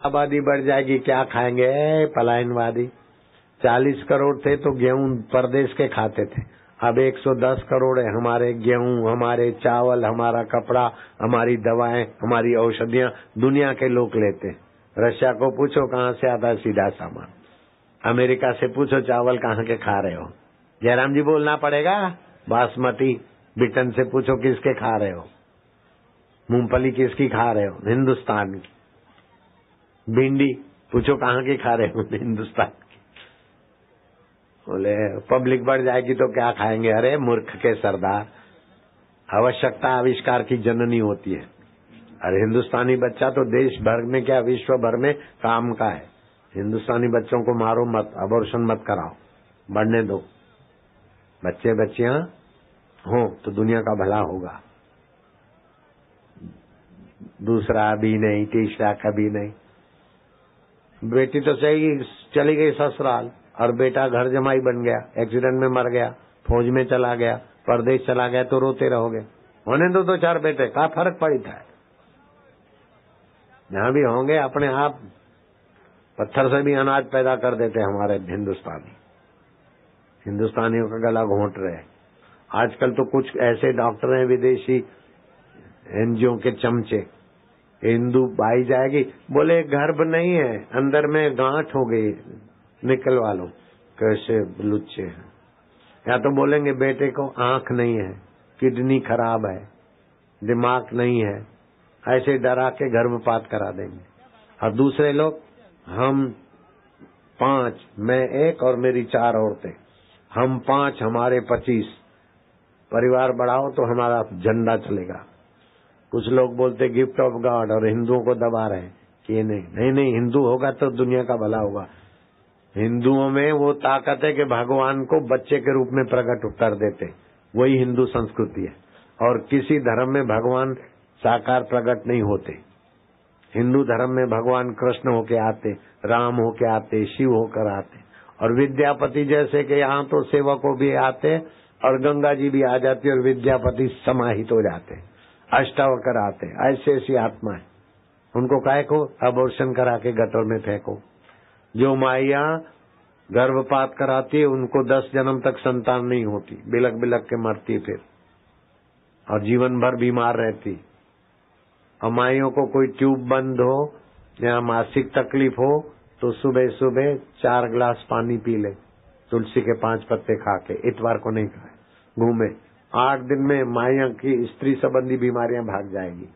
आबादी बढ़ जाएगी, क्या खाएंगे? पलायनवादी। 40 करोड़ थे तो गेहूं परदेश के खाते थे, अब 110 करोड़ है। हमारे गेहूं, हमारे चावल, हमारा कपड़ा, हमारी दवाएं, हमारी औषधियां दुनिया के लोग लेते। रशिया को पूछो कहाँ से आता है सीधा सामान, अमेरिका से पूछो चावल कहाँ के खा रहे हो, जयराम जी बोलना पड़ेगा। बासमती ब्रिटेन से पूछो किसके खा रहे हो, मूंगफली किसकी खा रहे हो, हिंदुस्तान की। भिंडी पूछो कहाँ की खा रहे हो, हिंदुस्तान की। बोले पब्लिक बढ़ जाएगी तो क्या खाएंगे? अरे मूर्ख के सरदार, आवश्यकता आविष्कार की जननी होती है। अरे हिंदुस्तानी बच्चा तो देश भर में क्या विश्व भर में काम का है। हिंदुस्तानी बच्चों को मारो मत, अबॉर्शन मत कराओ, बढ़ने दो। बच्चे बच्चियां हो तो दुनिया का भला होगा। दूसरा भी नहीं, तीसरा कभी नहीं। बेटी तो सही चली गई ससुराल और बेटा घर जमाई बन गया, एक्सीडेंट में मर गया, फौज में चला गया, परदेश चला गया, तो रोते रहोगे। होने दो 2-4 बेटे, क्या फर्क पड़ता है? जहां भी होंगे अपने आप पत्थर से भी अनाज पैदा कर देते हमारे हिंदुस्तानी। हिंदुस्तानियों का गला घोंट रहे। आजकल तो कुछ ऐसे डॉक्टर हैं विदेशी एनजीओ के चमचे, हिंदू भाई जाएगी, बोले गर्भ नहीं है, अंदर में गांठ हो गई, निकलवा लो। कैसे लुच्चे हैं। या तो बोलेंगे बेटे को आंख नहीं है, किडनी खराब है, दिमाग नहीं है, ऐसे डरा के गर्भपात करा देंगे। और दूसरे लोग हम 5, मैं 1 और मेरी 4 औरतें, हम 5 हमारे 25, परिवार बढ़ाओ तो हमारा झंडा चलेगा। कुछ लोग बोलते गिफ्ट ऑफ गॉड और हिंदुओं को दबा रहे हैं कि ये नहीं, हिंदू होगा तो दुनिया का भला होगा। हिंदुओं में वो ताकत है कि भगवान को बच्चे के रूप में प्रकट कर देते, वही हिंदू संस्कृति है। और किसी धर्म में भगवान साकार प्रकट नहीं होते। हिंदू धर्म में भगवान कृष्ण होके आते, राम होके आते, शिव होकर आते। और विद्यापति जैसे कि यहाँ तो सेवकों भी आते और गंगा जी भी आ जाती और विद्यापति समाहित हो जाते, अष्टावकर आते। ऐसी ऐसी आत्मा है, उनको काहे को अबॉर्शन करा के गटर में फेंको। जो माइया गर्भपात कराती है उनको 10 जन्म तक संतान नहीं होती, बिलक बिलक के मरती फिर, और जीवन भर बीमार रहती। और माइयों को कोई ट्यूब बंद हो या मासिक तकलीफ हो तो सुबह सुबह 4 गिलास पानी पी ले, तुलसी के 5 पत्ते खा के, इतवार को नहीं खाए, घूमे। 8 दिन में माइया की स्त्री संबंधी बीमारियां भाग जाएगी।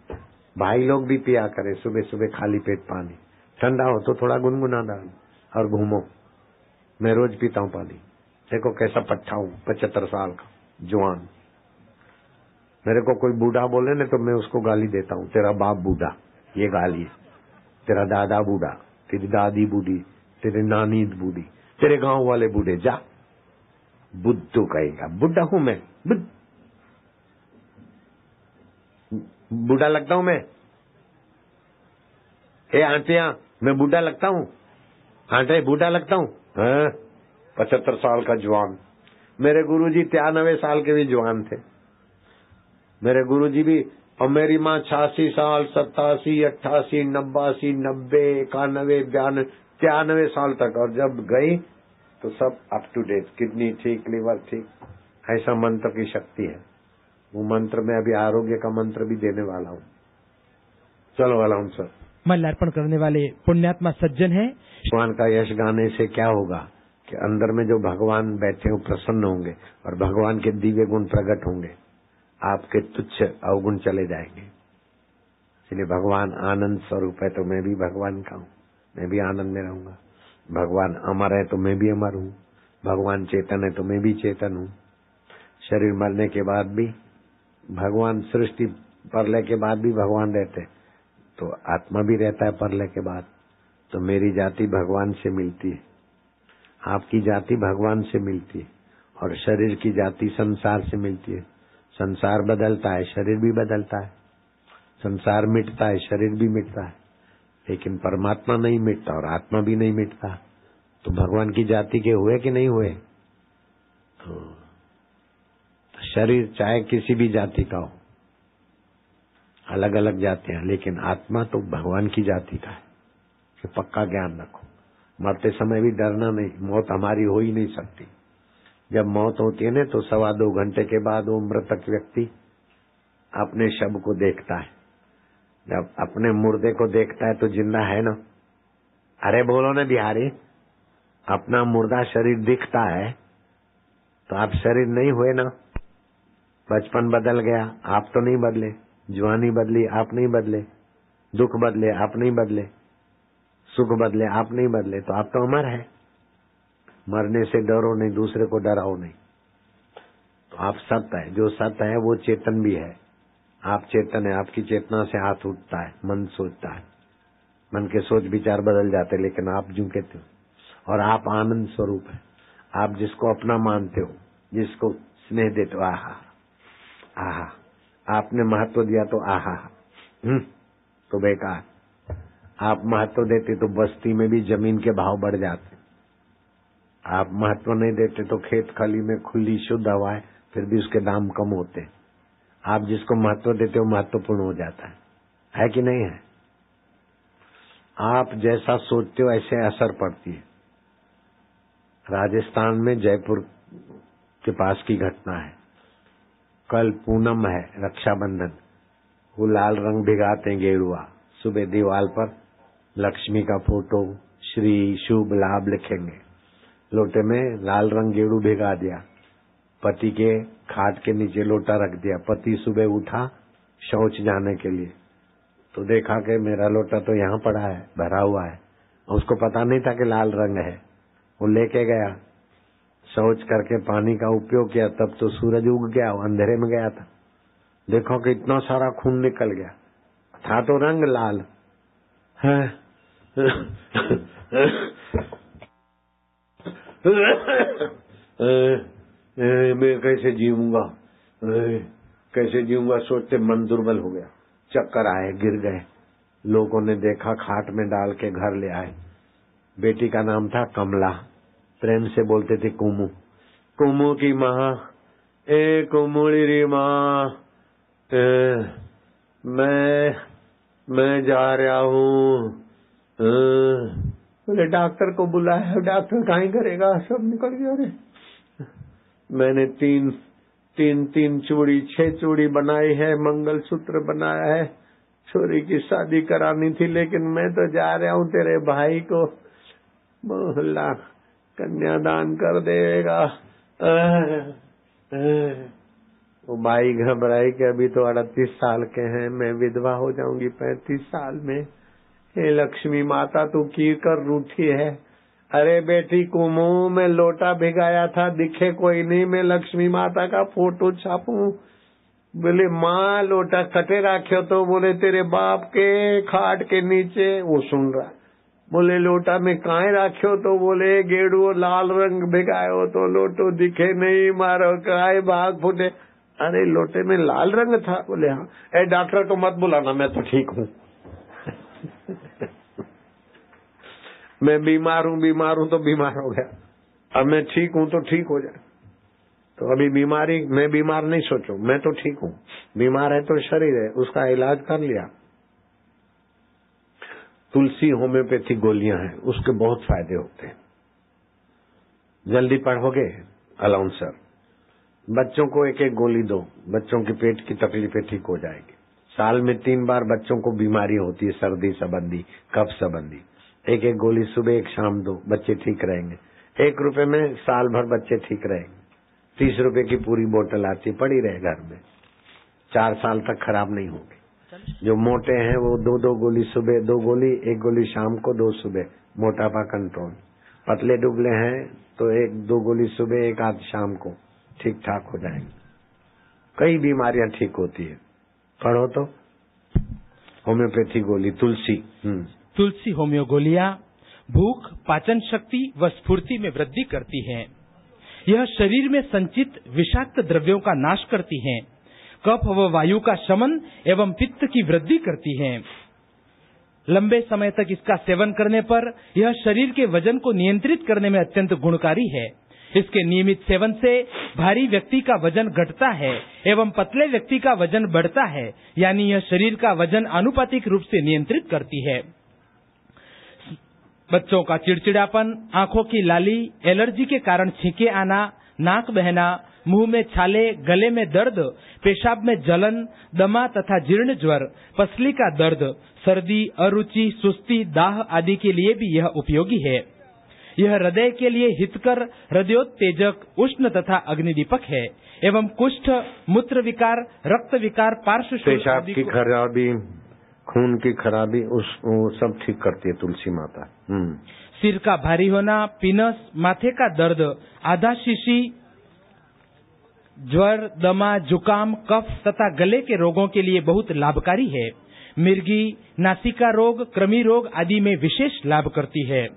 भाई लोग भी पिया करें सुबह सुबह खाली पेट पानी, ठंडा हो तो थोड़ा गुनगुना डाल और घूमो। मैं रोज पीता हूँ पानी, देखो कैसा पट्टा हूँ, 75 साल का जवान। मेरे को कोई बूढ़ा बोले ना तो मैं उसको गाली देता हूँ, तेरा बाप बूढ़ा, ये गाली है। तेरा दादा बूढ़ा, तेरी दादी बूढ़ी, तेरी नानी बूढ़ी, तेरे गांव वाले बूढ़े, जा बुद्धू कहेगा। बुढ़ा हूं मैं, बूढ़ा लगता हूं मैं? ए आंटियां, मैं बूढ़ा लगता हूं? आंटे बूढ़ा लगता हूं? 75 साल का जवान। मेरे गुरुजी 93 साल के भी जवान थे, मेरे गुरुजी भी। और मेरी माँ 86 साल, 87, 88, 89, 90, 91, 92, 93 साल तक। और जब गई तो सब अप टू डेट, किडनी ठीक, लिवर ठीक। ऐसा मंत्र की शक्ति है। वो मंत्र में अभी आरोग्य का मंत्र भी देने वाला हूँ, चलो वाला हूँ सर। मल्यार्पण करने वाले पुण्यात्मा सज्जन हैं। भगवान का यश गाने से क्या होगा कि अंदर में जो भगवान बैठे हो प्रसन्न होंगे और भगवान के दिव्य गुण प्रकट होंगे, आपके तुच्छ अवगुण चले जाएंगे। इसलिए भगवान आनंद स्वरूप है तो मैं भी भगवान का हूँ, मैं भी आनंद में रहूंगा। भगवान अमर है तो मैं भी अमर हूँ, भगवान चेतन है तो मैं भी चेतन हूँ। शरीर मरने के बाद भी भगवान, सृष्टि प्रलय के बाद भी भगवान रहते, तो आत्मा भी रहता है प्रलय के बाद। तो मेरी जाति भगवान से मिलती है, आपकी जाति भगवान से मिलती है, और शरीर की जाति संसार से मिलती है। संसार बदलता है, शरीर भी बदलता है, संसार मिटता है, शरीर भी मिटता है, लेकिन परमात्मा नहीं मिटता और आत्मा भी नहीं मिटता। तो भगवान की जाति के हुए कि नहीं हुए? तो शरीर चाहे किसी भी जाति का हो, अलग अलग जातियां, लेकिन आत्मा तो भगवान की जाति का है। ये पक्का ज्ञान रखो। मरते समय भी डरना नहीं, मौत हमारी हो ही नहीं सकती। जब मौत होती है ना तो 2.25 घंटे के बाद वो मृतक व्यक्ति अपने शव को देखता है। जब अपने मुर्दे को देखता है तो जिंदा है ना। अरे बोलो ना बिहारी, अपना मुर्दा शरीर दिखता है तो आप शरीर नहीं हुए ना। बचपन बदल गया, आप तो नहीं बदले। जवानी बदली, आप नहीं बदले। दुख बदले, आप नहीं बदले। सुख बदले, आप नहीं बदले। तो आप तो अमर है। मरने से डरो नहीं, दूसरे को डराओ नहीं। तो आप सत्य है, जो सत्य है वो चेतन भी है। आप चेतन है, आपकी चेतना से हाथ उठता है, मन सोचता है, मन के सोच विचार बदल जाते, लेकिन आप जो कहते हो। और आप आनंद स्वरूप है। आप जिसको अपना मानते हो, जिसको स्नेह देते हो, आहा आहा, आपने महत्व दिया तो आहा तो बेकार। आप महत्व देते तो बस्ती में भी जमीन के भाव बढ़ जाते। आप महत्व नहीं देते तो खेत खाली में खुली शुद्ध हवा है, फिर भी उसके दाम कम होते। आप जिसको महत्व देते हो महत्वपूर्ण हो जाता है कि नहीं है? आप जैसा सोचते हो ऐसे असर पड़ती है। राजस्थान में जयपुर के पास की घटना है। कल पूनम है, रक्षाबंधन। वो लाल रंग भिगाते हैं, गेरुआ। सुबह दीवार पर लक्ष्मी का फोटो, श्री शुभ लाभ लिखेंगे। लोटे में लाल रंग गेड़ू भिगा दिया, पति के खाट के नीचे लोटा रख दिया। पति सुबह उठा शौच जाने के लिए तो देखा कि मेरा लोटा तो यहाँ पड़ा है, भरा हुआ है। उसको पता नहीं था कि लाल रंग है। वो लेके गया, शौच करके पानी का उपयोग किया, तब तो सूरज उग गया, वो अंधेरे में गया था। देखो कि इतना सारा खून निकल गया, था तो रंग लाल है। मैं कैसे जीऊंगा, कैसे जीऊंगा सोचते मन दुर्बल हो गया, चक्कर आए, गिर गए। लोगों ने देखा, खाट में डाल के घर ले आए। बेटी का नाम था कमला, प्रेम से बोलते थे कुमू। कुमू की माँ, ए कुमुड़ी री माँ, मैं जा रहा हूँ। बोले डॉक्टर को बुलाया। डॉक्टर कहीं करेगा, सब निकल गया। रे मैंने तीन चूड़ी, 6 चूड़ी बनाई है, मंगलसूत्र बनाया है। छोरी की शादी करानी थी, लेकिन मैं तो जा रहा हूँ, तेरे भाई को मोहल्ला कन्यादान कर देगा। वो भाई घबराई कि अभी तो 38 साल के हैं, मैं विधवा हो जाऊंगी 35 साल में। हे लक्ष्मी माता, तू की कर रूठी है। अरे बेटी कुमू, मैं लोटा भिगाया था, दिखे कोई नहीं, मैं लक्ष्मी माता का फोटो छापूं। बोले माँ लोटा कटे राख्यो तो, बोले तेरे बाप के खाट के नीचे। वो सुन रहा। बोले लोटा में काहे राख्यो तो, बोले गेड़ू लाल रंग भिगायो तो लोटो दिखे नहीं, मारो काहे भाग फूटे। अरे लोटे में लाल रंग था। बोले हाँ। ए डॉक्टर को मत बुलाना, मैं तो ठीक हूँ। मैं बीमार हूँ तो बीमार हो गया, अब मैं ठीक हूँ तो ठीक हो जाए। तो अभी बीमारी, मैं बीमार नहीं सोचो, मैं तो ठीक हूँ। बीमार है तो शरीर है, उसका इलाज कर लिया। तुलसी होम्योपैथी गोलियां हैं, उसके बहुत फायदे होते हैं। जल्दी पढ़ोगे अलाउंसर। बच्चों को 1-1 गोली दो, बच्चों के पेट की तकलीफें ठीक हो जाएगी। साल में 3 बार बच्चों को बीमारी होती है, सर्दी संबंधी, कफ संबंधी। 1-1 गोली सुबह 1 शाम दो, बच्चे ठीक रहेंगे। 1 रुपए में साल भर बच्चे ठीक रहेंगे। 30 रुपए की पूरी बोतल आती, पड़ी रहे घर में, 4 साल तक खराब नहीं होगी। जो मोटे हैं वो 2-2 गोली सुबह, 2 गोली, 1 गोली शाम को, 2 सुबह, मोटापा कंट्रोल। पतले दुबले हैं तो 1-2 गोली सुबह, 1 आध शाम को, ठीक ठाक हो जाएंगे। कई बीमारियां ठीक होती है। पढ़ो तो होम्योपैथी गोली तुलसी। तुलसी होम्यो गोलियां भूख, पाचन शक्ति व स्फूर्ति में वृद्धि करती हैं। यह शरीर में संचित विषाक्त द्रव्यों का नाश करती हैं, कफ व वायु का शमन एवं पित्त की वृद्धि करती हैं। लंबे समय तक इसका सेवन करने पर यह शरीर के वजन को नियंत्रित करने में अत्यंत गुणकारी है। इसके नियमित सेवन से भारी व्यक्ति का वजन घटता है एवं पतले व्यक्ति का वजन बढ़ता है, यानी यह शरीर का वजन आनुपातिक रूप से नियंत्रित करती है। बच्चों का चिड़चिड़ापन, आंखों की लाली, एलर्जी के कारण छींके आना, नाक बहना, मुंह में छाले, गले में दर्द, पेशाब में जलन, दमा तथा जीर्ण ज्वर, पसली का दर्द, सर्दी, अरुचि, सुस्ती, दाह आदि के लिए भी यह उपयोगी है। यह हृदय के लिए हितकर, हृदयोत्तेजक, उष्ण तथा अग्निदीपक है एवं कुष्ठ, मूत्र विकार, रक्त विकार, पार्श्व पेशाब की खराबी, खून की खराबी वो सब ठीक करती है तुलसी माता। सिर का भारी होना, पिनस, माथे का दर्द, आधा शीशी, ज्वर, दमा, जुकाम, कफ तथा गले के रोगों के लिए बहुत लाभकारी है। मिर्गी, नासिका रोग, कृमि रोग आदि में विशेष लाभ करती है।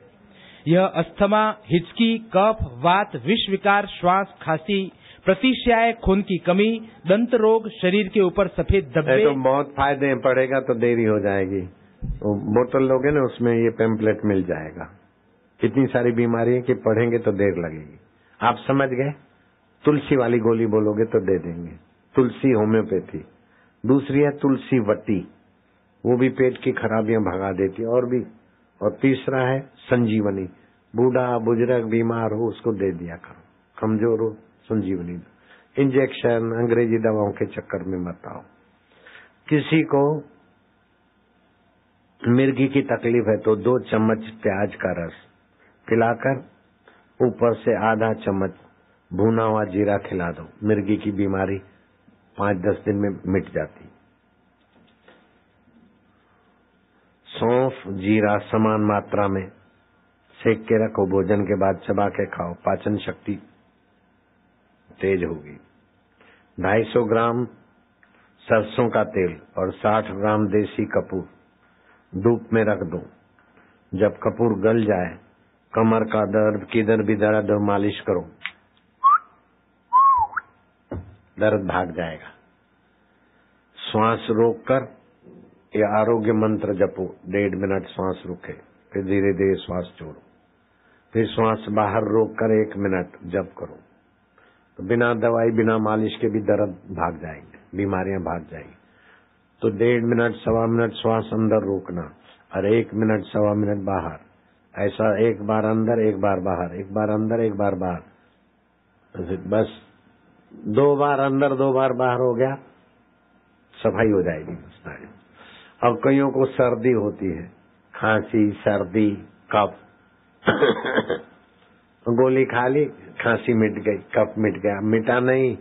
यह अस्थमा, हिचकी, कफ, वात, विष विकार, श्वास, खांसी, प्रतिशय, खून की कमी, दंत रोग, शरीर के ऊपर सफेद धब्बे, तो बहुत फायदे पड़ेगा तो देरी हो जाएगी। तो बोतल लोगे ना, उसमें ये पैम्पलेट मिल जाएगा। इतनी सारी बीमारी है कि पढ़ेंगे तो देर लगेगी। आप समझ गए? तुलसी वाली गोली बोलोगे तो दे देंगे। तुलसी होम्योपैथी। दूसरी है तुलसी वटी, वो भी पेट की खराबियां भगा देती है और भी। और तीसरा है संजीवनी, बूढ़ा बुजुर्ग बीमार हो उसको दे दिया करो, कमजोर हो संजीवनी दो। इंजेक्शन अंग्रेजी दवाओं के चक्कर में मत आओ। किसी को मिर्गी की तकलीफ है तो 2 चम्मच प्याज का रस पिलाकर ऊपर से आधा चम्मच भुना हुआ जीरा खिला दो। मिर्गी की बीमारी 5-10 दिन में मिट जाती। सौंफ जीरा समान मात्रा में सेक के रखो, भोजन के बाद चबा के खाओ, पाचन शक्ति तेज होगी। 250 ग्राम सरसों का तेल और 60 ग्राम देसी कपूर धूप में रख दो। जब कपूर गल जाए, कमर का दर्द, किधर भी दर्द हो, मालिश करो, दर्द भाग जाएगा। श्वास रोककर या आरोग्य मंत्र जपो, 1.5 मिनट श्वास रुके, फिर धीरे धीरे श्वास छोड़ो, फिर श्वास बाहर रोककर 1 मिनट जप करो। तो बिना दवाई बिना मालिश के भी दर्द भाग जाएंगे, बीमारियां भाग जाएंगी। तो 1.5 मिनट 1.25 मिनट श्वास अंदर रोकना और 1 मिनट 1.25 मिनट बाहर। ऐसा 1 बार अंदर 1 बार बाहर, 1 बार अंदर 1 बार बाहर, बस 2 बार अंदर 2 बार बाहर हो गया, सफाई हो जाएगी। अब कईयों को सर्दी होती है, खांसी, सर्दी, कफ गोली खा ली, खांसी मिट गई, कफ मिट गया। मिटा नहीं,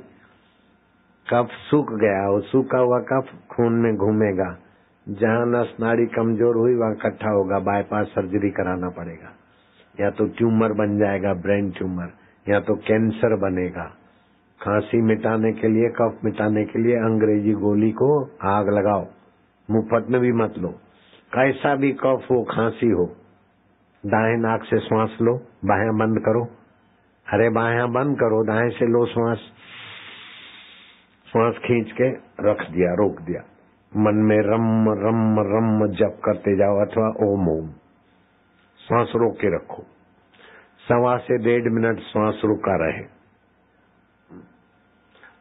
कफ सूख गया। वो सूखा हुआ कफ खून में घूमेगा, जहां नस नाड़ी कमजोर हुई वहां इकट्ठा होगा, बाईपास सर्जरी कराना पड़ेगा, या तो ट्यूमर बन जाएगा, ब्रेन ट्यूमर, या तो कैंसर बनेगा। खांसी मिटाने के लिए, कफ मिटाने के लिए अंग्रेजी गोली को आग लगाओ, मुफ्त में भी मत लो। कैसा भी कफ हो, खांसी हो, दाएं नाक से श्वास लो, बायां बंद करो। अरे बायां बंद करो, दाएं से लो श्वास। श्वास खींच के रख दिया, रोक दिया। मन में रम रम रम जप करते जाओ अथवा ओम ओम। श्वास रोक के रखो, 1.25 से 1.5 मिनट श्वास रुका रहे।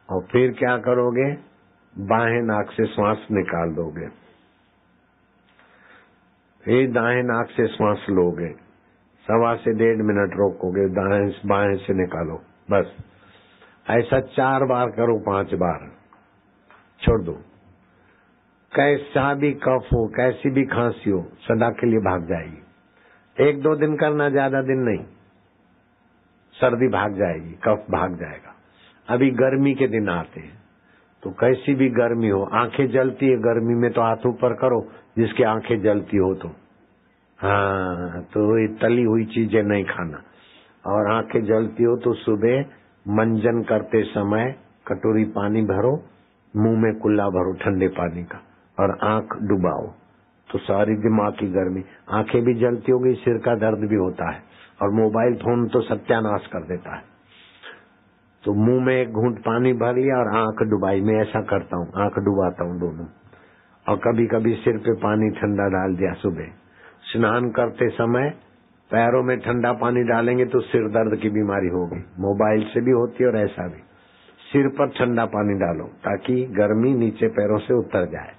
और फिर क्या करोगे? बाएं नाक से श्वास निकाल दोगे, फिर दाएं नाक से श्वास लोगे, 1.25 से 1.5 मिनट रोकोगे, दाएं बाएं से निकालो। बस ऐसा 4 बार करो, 5 बार छोड़ दो। कैसा भी कफ हो, कैसी भी खांसी हो, सदा के लिए भाग जाएगी। 1-2 दिन करना, ज्यादा दिन नहीं। सर्दी भाग जाएगी, कफ भाग जाएगा। अभी गर्मी के दिन आते हैं तो कैसी भी गर्मी हो, आंखें जलती है गर्मी में तो हाथ ऊपर करो जिसकी आंखें जलती हो तो। हाँ, तो ये तली हुई चीजें नहीं खाना। और आंखें जलती हो तो सुबह मंजन करते समय कटोरी पानी भरो, मुंह में कुल्ला भरो ठंडे पानी का और आंख डुबाओ, तो सारी दिमाग की गर्मी। आंखें भी जलती होगी, सिर का दर्द भी होता है, और मोबाइल फोन तो सत्यानाश कर देता है। तो मुंह में 1 घूंट पानी भर लिया और आंख डुबाई। मैं ऐसा करता हूँ, आंख डुबाता हूँ दोनों। और कभी कभी सिर पे पानी ठंडा डाल दिया। सुबह स्नान करते समय पैरों में ठंडा पानी डालेंगे तो सिर दर्द की बीमारी होगी, मोबाइल से भी होती है और ऐसा भी। सिर पर ठंडा पानी डालो ताकि गर्मी नीचे पैरों से उतर जाए।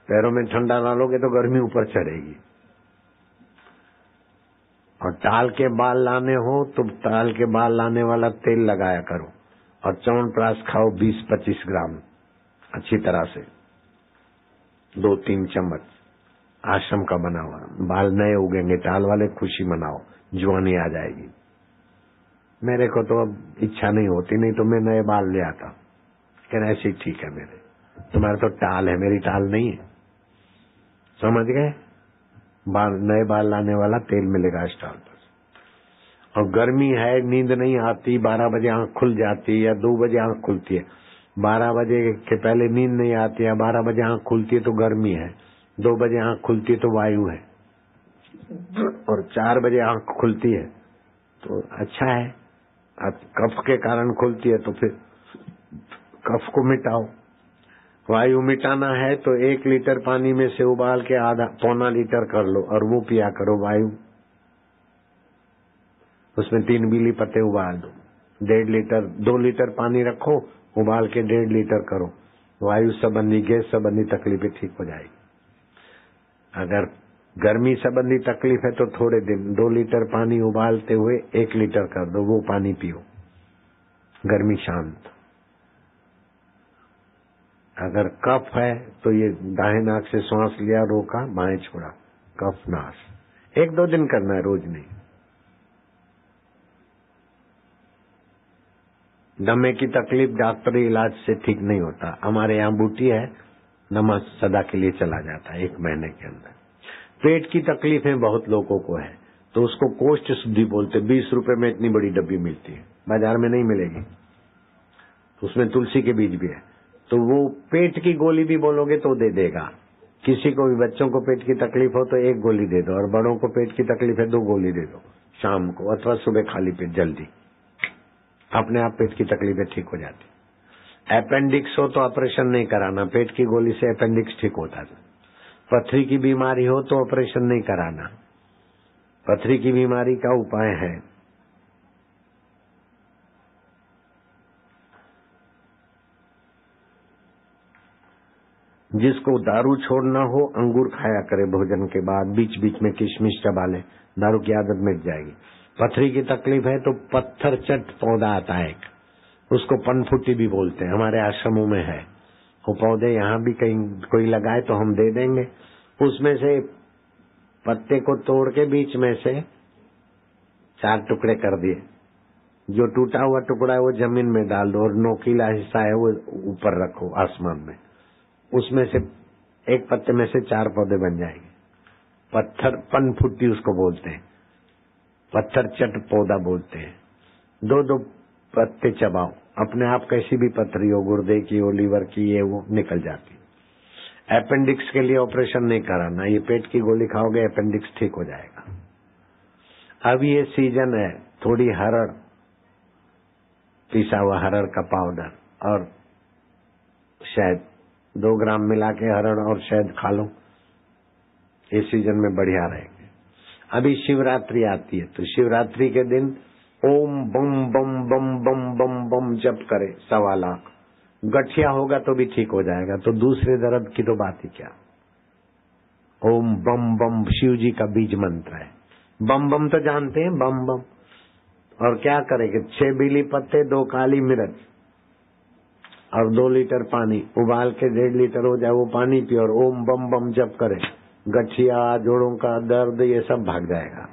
पैरों में ठंडा डालोगे तो गर्मी ऊपर चढ़ेगी। और टाल के बाल लाने हो तो टाल के बाल लाने वाला तेल लगाया करो और च्यवनप्राश खाओ 20-25 ग्राम अच्छी तरह से 2-3 चम्मच आश्रम का बना हुआ। बाल नए उगेंगे, टाल वाले खुशी मनाओ, जवानी आ जाएगी। मेरे को तो अब इच्छा नहीं होती, नहीं तो मैं नए बाल ले आता। कहना ऐसे ठीक है, मेरे तुम्हारा तो टाल है, मेरी टाल नहीं है। समझ गए? नए बाल लाने वाला तेल मिलेगा स्टाल पर। और गर्मी है, नींद नहीं आती, 12 बजे आंख खुल जाती है या 2 बजे आंख खुलती है। 12 बजे के पहले नींद नहीं आती है, 12 बजे आंख खुलती है तो गर्मी है, 2 बजे आंख खुलती है तो वायु है, और 4 बजे आंख खुलती है तो अच्छा है। अब कफ के कारण खुलती है तो फिर कफ को मिटाओ। वायु मिटाना है तो 1 लीटर पानी में से उबाल के पौना लीटर कर लो और वो पिया करो वायु। उसमें 3 बीली पत्ते उबाल दो, 1.5 लीटर 2 लीटर पानी रखो, उबाल के 1.5 लीटर करो। वायु संबंधी गैस संबंधी तकलीफें ठीक हो जाएगी। अगर गर्मी संबंधी तकलीफ है तो थोड़े दिन 2 लीटर पानी उबालते हुए 1 लीटर कर दो, वो पानी पियो, गर्मी शांत। अगर कफ है तो ये दाहिने नाक से श्वास लिया, रोका, बाएं छोड़ा, कफ नाश। 1-2 दिन करना है, रोज नहीं। दमे की तकलीफ डॉक्टरी इलाज से ठीक नहीं होता। हमारे यहाँ बूटी है, दमा सदा के लिए चला जाता है 1 महीने के अंदर। पेट की तकलीफें बहुत लोगों को है तो उसको कोष्ठ शुद्धि बोलते। 20 रुपए में इतनी बड़ी डब्बी मिलती है, बाजार में नहीं मिलेगी। उसमें तुलसी के बीज भी है। तो वो पेट की गोली भी बोलोगे तो दे देगा। किसी को भी, बच्चों को पेट की तकलीफ हो तो 1 गोली दे दो, और बड़ों को पेट की तकलीफ है 2 गोली दे दो शाम को, अथवा सुबह खाली पेट, जल्दी अपने आप पेट की तकलीफें ठीक हो जाती। अपेंडिक्स हो तो ऑपरेशन नहीं कराना, पेट की गोली से अपेंडिक्स ठीक होता है। पथरी की बीमारी हो तो ऑपरेशन नहीं कराना, पथरी की बीमारी का उपाय है। जिसको दारू छोड़ना हो अंगूर खाया करे भोजन के बाद, बीच बीच में किशमिश चबा ले, दारू की आदत मिट जाएगी। पथरी की तकलीफ है तो पत्थर चट पौधा आता है, उसको पनफुटी भी बोलते हैं, हमारे आश्रमों में है वो पौधे। यहाँ भी कहीं कोई लगाए तो हम दे देंगे। उसमें से पत्ते को तोड़ के बीच में से 4 टुकड़े कर दिए, जो टूटा हुआ टुकड़ा है वो जमीन में डाल दो, और नोकीला हिस्सा है वो ऊपर रखो आसमान में। उसमें से एक पत्ते में से 4 पौधे बन जाएंगे। पत्थर पनफुट्टी उसको बोलते हैं, पत्थर चट पौधा बोलते हैं। 2-2 पत्ते चबाओ, अपने आप कैसी भी पथरी हो, गुर्दे की हो, लीवर की, ये वो निकल जाती। अपेंडिक्स के लिए ऑपरेशन नहीं कराना, ये पेट की गोली खाओगे अपेंडिक्स ठीक हो जाएगा। अब ये सीजन है, थोड़ी हरड़, पिसा हुआ हरड़ का पाउडर और शहद 2 ग्राम मिला के हरड़ और शहद खा लो, इस सीजन में बढ़िया रहेंगे। अभी शिवरात्रि आती है तो शिवरात्रि के दिन ओम बम बम बम बम बम बम जप करे 1.25 लाख। गठिया होगा तो भी ठीक हो जाएगा, तो दूसरे दर्द की तो बात ही क्या। ओम बम बम शिव जी का बीज मंत्र है। बम बम तो जानते हैं, बम बम। और क्या करेंगे, 6 बीली पत्ते, 2 काली मिर्च और 2 लीटर पानी उबाल के 1.5 लीटर हो जाए वो पानी पियो और ओम बम बम जप करे, गठिया, जोड़ों का दर्द, ये सब भाग जाएगा।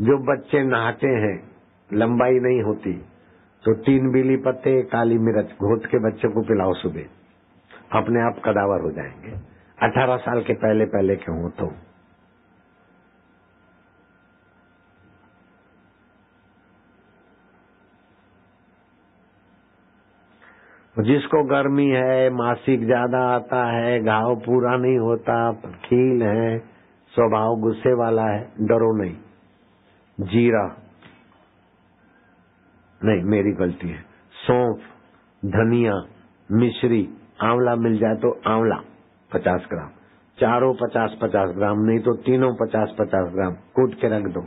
जो बच्चे नहाते हैं, लंबाई नहीं होती, तो 3 बीली पत्ते, काली मिर्च घोट के बच्चे को पिलाओ सुबह, अपने आप कदावर हो जाएंगे। 18 साल के पहले पहले के हो तो। जिसको गर्मी है, मासिक ज्यादा आता है, घाव पूरा नहीं होता, खील है, स्वभाव गुस्से वाला है, डरो नहीं। जीरा नहीं, मेरी गलती है, सौंफ, धनिया, मिश्री, आंवला मिल जाए तो आंवला 50 ग्राम, चारों 50-50 ग्राम, नहीं तो तीनों 50-50 ग्राम कूट के रख दो।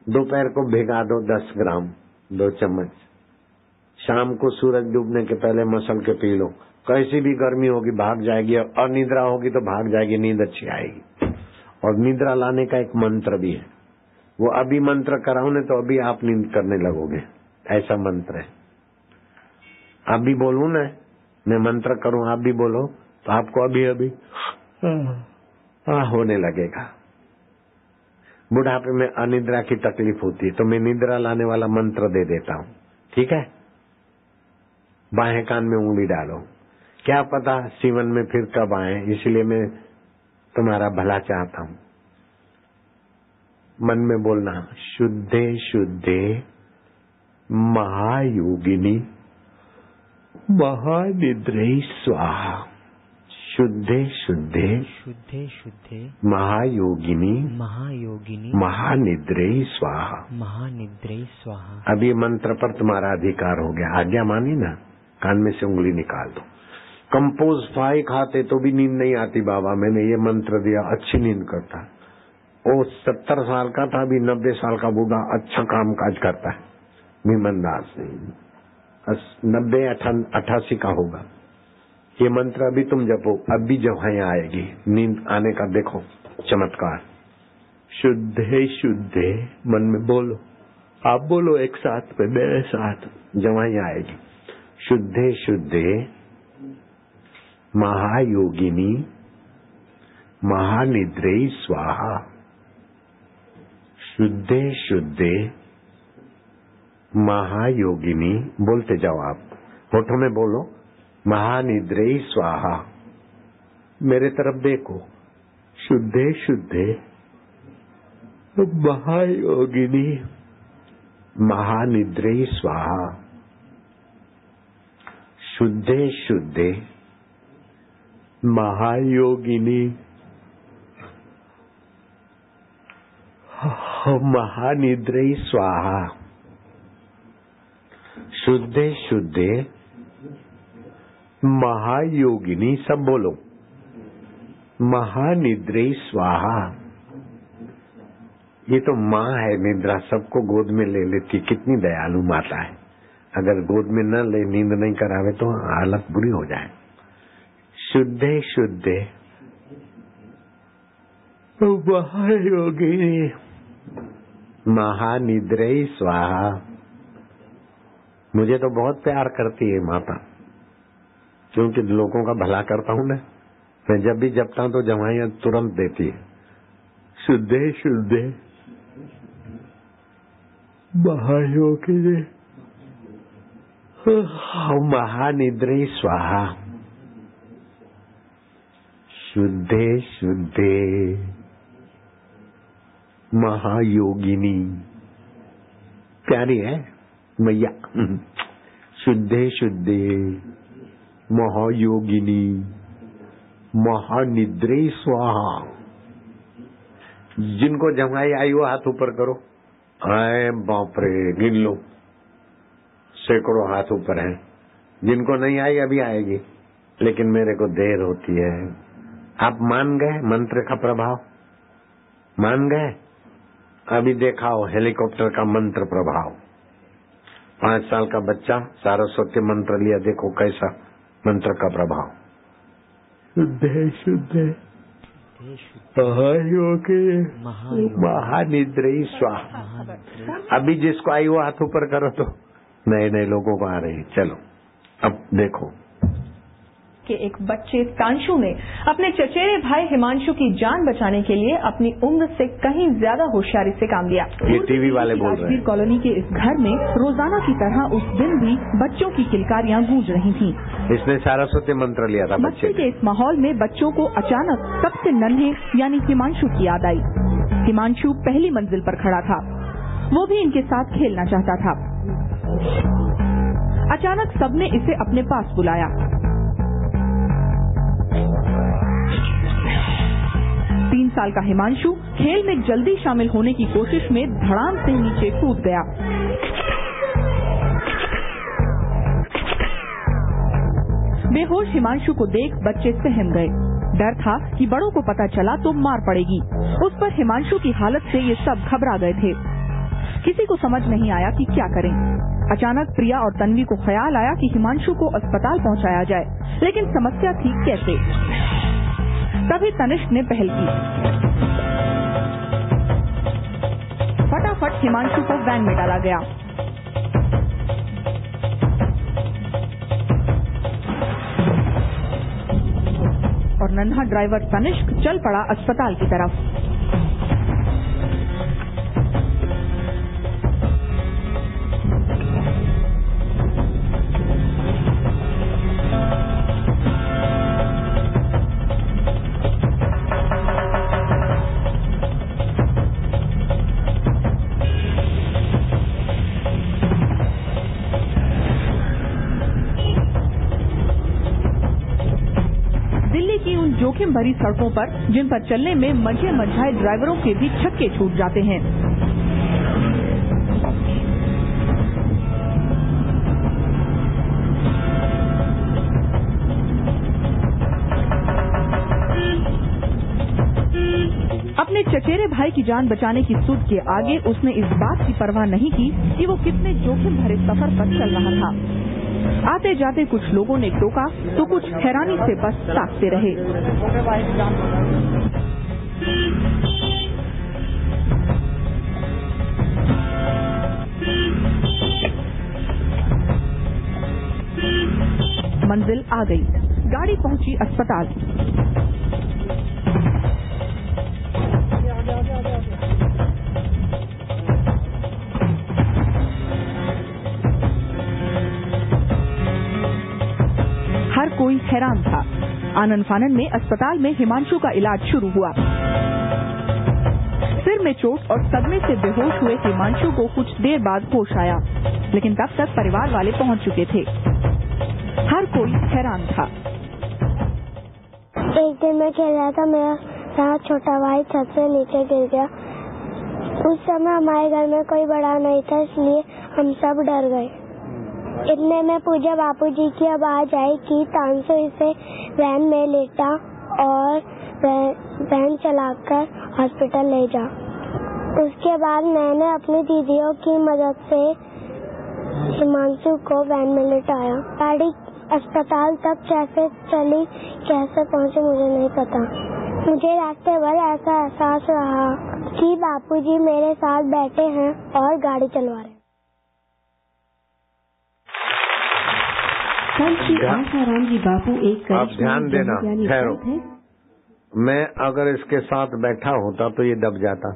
दोपहर को भिगा दो 10 ग्राम, 2 चम्मच। शाम को सूरज डूबने के पहले मसल के पी लो। कैसी भी गर्मी होगी भाग जाएगी, और निद्रा होगी तो भाग जाएगी, नींद अच्छी आएगी। और निद्रा लाने का एक मंत्र भी है, वो अभी मंत्र कराऊं ने तो अभी आप नींद करने लगोगे, ऐसा मंत्र है। अभी बोलूं ना, मैं मंत्र करूं आप भी बोलो तो आपको अभी अभी होने लगेगा। बुढ़ापे में अनिद्रा की तकलीफ होती है तो मैं निद्रा लाने वाला मंत्र दे देता हूं, ठीक है। बाएं कान में उंगली डालो, क्या पता सीवन में फिर कब आए, इसलिए मैं तुम्हारा भला चाहता हूं। मन में बोलना, शुद्धे शुद्धे महायोगिनी महानिद्रे स्वाहा। शुद्धे शुद्धे शुद्धे शुद्धे महायोगिनी महायोगिनी महानिद्रे स्वाहा। महानिद्रे स्वाहा। अब ये मंत्र पर तुम्हारा अधिकार हो गया, आज्ञा मानी ना, कान में से उंगली निकाल दो। कंपोज फाई खाते तो भी नींद नहीं आती बाबा, मैंने ये मंत्र दिया, अच्छी नींद करता। वो 70 साल का था, अभी 90 साल का बूढ़ा अच्छा काम काज करता है। भीमनदास 90 88 का होगा। ये मंत्र अभी तुम जपो, अभी जवाएं आएगी, नींद आने का देखो चमत्कार। शुद्धे शुद्धे मन में बोलो, आप बोलो एक साथ में मेरे साथ, जवाएं आएगी। शुद्धे शुद्धे महायोगिनी महानिद्रे स्वाहा। शुद्धे शुद्धे महायोगिनी, बोलते जाओ आप, होठों में बोलो, महानिद्रे स्वाहा। मेरे तरफ देखो, शुद्धे शुद्धे महायोगिनी महानिद्रे स्वाहा। शुद्धे शुद्धे महायोगिनी महानिद्रे स्वाहा। शुद्धे शुद्धे महायोगिनी, सब बोलो, महानिद्रे स्वाहा। ये तो माँ है निद्रा, सबको गोद में ले लेती, कितनी दयालु माता है। अगर गोद में न ले, नींद नहीं करावे तो हालत बुरी हो जाए। शुद्धे शुद्धे महायोगिनी महानिद्रे स्वाहा। मुझे तो बहुत प्यार करती है माता, क्योंकि लोगों का भला करता हूँ ना। मैं जब भी जपता हूँ तो जवाइयाँ तुरंत देती है। शुद्धे शुद्धे महायोगिनी महानिद्रे स्वाहा। शुद्धे शुद्धे महायोगिनी, प्यारी है मैया। शुद्धे शुद्धे महायोगिनी महानिद्रे स्वाहा। जिनको जमाई आई वो हाथ ऊपर करो। आए बाप रे, गिन लो, सैकड़ों हाथ ऊपर हैं। जिनको नहीं आई अभी आएगी, लेकिन मेरे को देर होती है। आप मान गए मंत्र का प्रभाव? मान गए? अभी देखाओ हेलीकॉप्टर का मंत्र प्रभाव। 5 साल का बच्चा सारस्वती मंत्र लिया, देखो कैसा मंत्र का प्रभाव। शुद्धे शुद्धे महानिद्रे स्वाहा। अभी जिसको आई वो हाथ ऊपर करो तो नए नए लोगों को आ रही है। चलो अब देखो कि एक बच्चे तांशु ने अपने चचेरे भाई हिमांशु की जान बचाने के लिए अपनी उम्र से कहीं ज्यादा होशियारी से काम लिया। ये टीवी वाले बोल रहे हैं। कॉलोनी के इस घर में रोजाना की तरह उस दिन भी बच्चों की किलकारियां गूंज रही थीं। इसने सारस्वती मंत्र लिया था बच्चे के इस माहौल में बच्चों को अचानक सबसे नन्हे यानी हिमांशु की याद आई। हिमांशु पहली मंजिल पर खड़ा था, वो भी इनके साथ खेलना चाहता था। अचानक सबने इसे अपने पास बुलाया। 3 साल का हिमांशु खेल में जल्दी शामिल होने की कोशिश में धड़ाम से नीचे कूद गया। बेहोश हिमांशु को देख बच्चे सहम गए। डर था कि बड़ों को पता चला तो मार पड़ेगी। उस पर हिमांशु की हालत से ये सब घबरा गए थे। किसी को समझ नहीं आया कि क्या करें। अचानक प्रिया और तन्वी को ख्याल आया कि हिमांशु को अस्पताल पहुंचाया जाए, लेकिन समस्या थी कैसे। तभी तनिष्क ने पहल की। फटाफट हिमांशु को वैन में डाला गया। और नन्हा ड्राइवर तनिष्क चल पड़ा अस्पताल की तरफ। जोखिम भरी सड़कों पर जिन पर चलने में मंझे मंझाए ड्राइवरों के भी छक्के छूट जाते हैं। अपने चचेरे भाई की जान बचाने की सुध के आगे उसने इस बात की परवाह नहीं की कि वो कितने जोखिम भरे सफर पर चल रहा था। आते जाते कुछ लोगों ने टोका तो कुछ हैरानी से बस ताकते रहे। मंजिल आ गई, गाड़ी पहुंची अस्पताल। हर कोई हैरान था। आनन फानन में अस्पताल में हिमांशु का इलाज शुरू हुआ। सिर में चोट और सदमे से बेहोश हुए हिमांशु को कुछ देर बाद होश आया, लेकिन तब तक परिवार वाले पहुंच चुके थे। हर कोई हैरान था। एक दिन मैं खेल रहा था, मेरा छोटा भाई छत से नीचे गिर गया। उस समय हमारे घर में कोई बड़ा नहीं था, इसलिए हम सब डर गए। इतने में पूजा बापूजी की आवाज आई कि तानसु इसे वैन में लेटा और वैन चलाकर हॉस्पिटल ले जा। उसके बाद मैंने अपनी दीदियों की मदद से हिमांशु को वैन में लेटाया। गाड़ी अस्पताल तक कैसे चली, कैसे पहुंचे मुझे नहीं पता। मुझे रास्ते भर ऐसा एहसास रहा कि बापूजी मेरे साथ बैठे हैं और गाड़ी चलवा रहे हैं। आसाराम जी बापू एक आप ध्यान देना, ठहरो। मैं अगर इसके साथ बैठा होता तो ये दब जाता।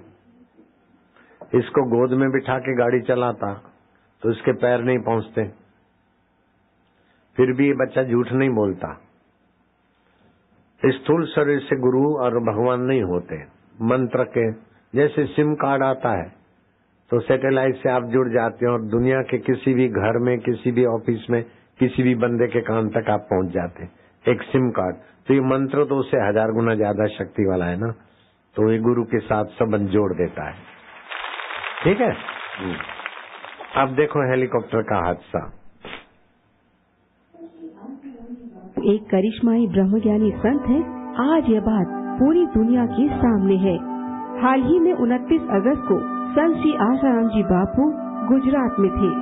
इसको गोद में बिठा के गाड़ी चलाता तो इसके पैर नहीं पहुंचते। फिर भी ये बच्चा झूठ नहीं बोलता। स्थूल शरीर से गुरु और भगवान नहीं होते। मंत्र के जैसे सिम कार्ड आता है तो सैटेलाइट से आप जुड़ जाते हैं और दुनिया के किसी भी घर में, किसी भी ऑफिस में, किसी भी बंदे के कान तक आप पहुंच जाते हैं। एक सिम कार्ड। तो ये मंत्र तो उससे 1000 गुना ज्यादा शक्ति वाला है ना, तो ये गुरु के साथ संबंध जोड़ देता है। ठीक है। अब देखो हेलीकॉप्टर का हादसा। एक करिश्माई ब्रह्मज्ञानी संत है। आज यह बात पूरी दुनिया के सामने है। हाल ही में 29 अगस्त को संत श्री आसाराम जी बापू गुजरात में थे।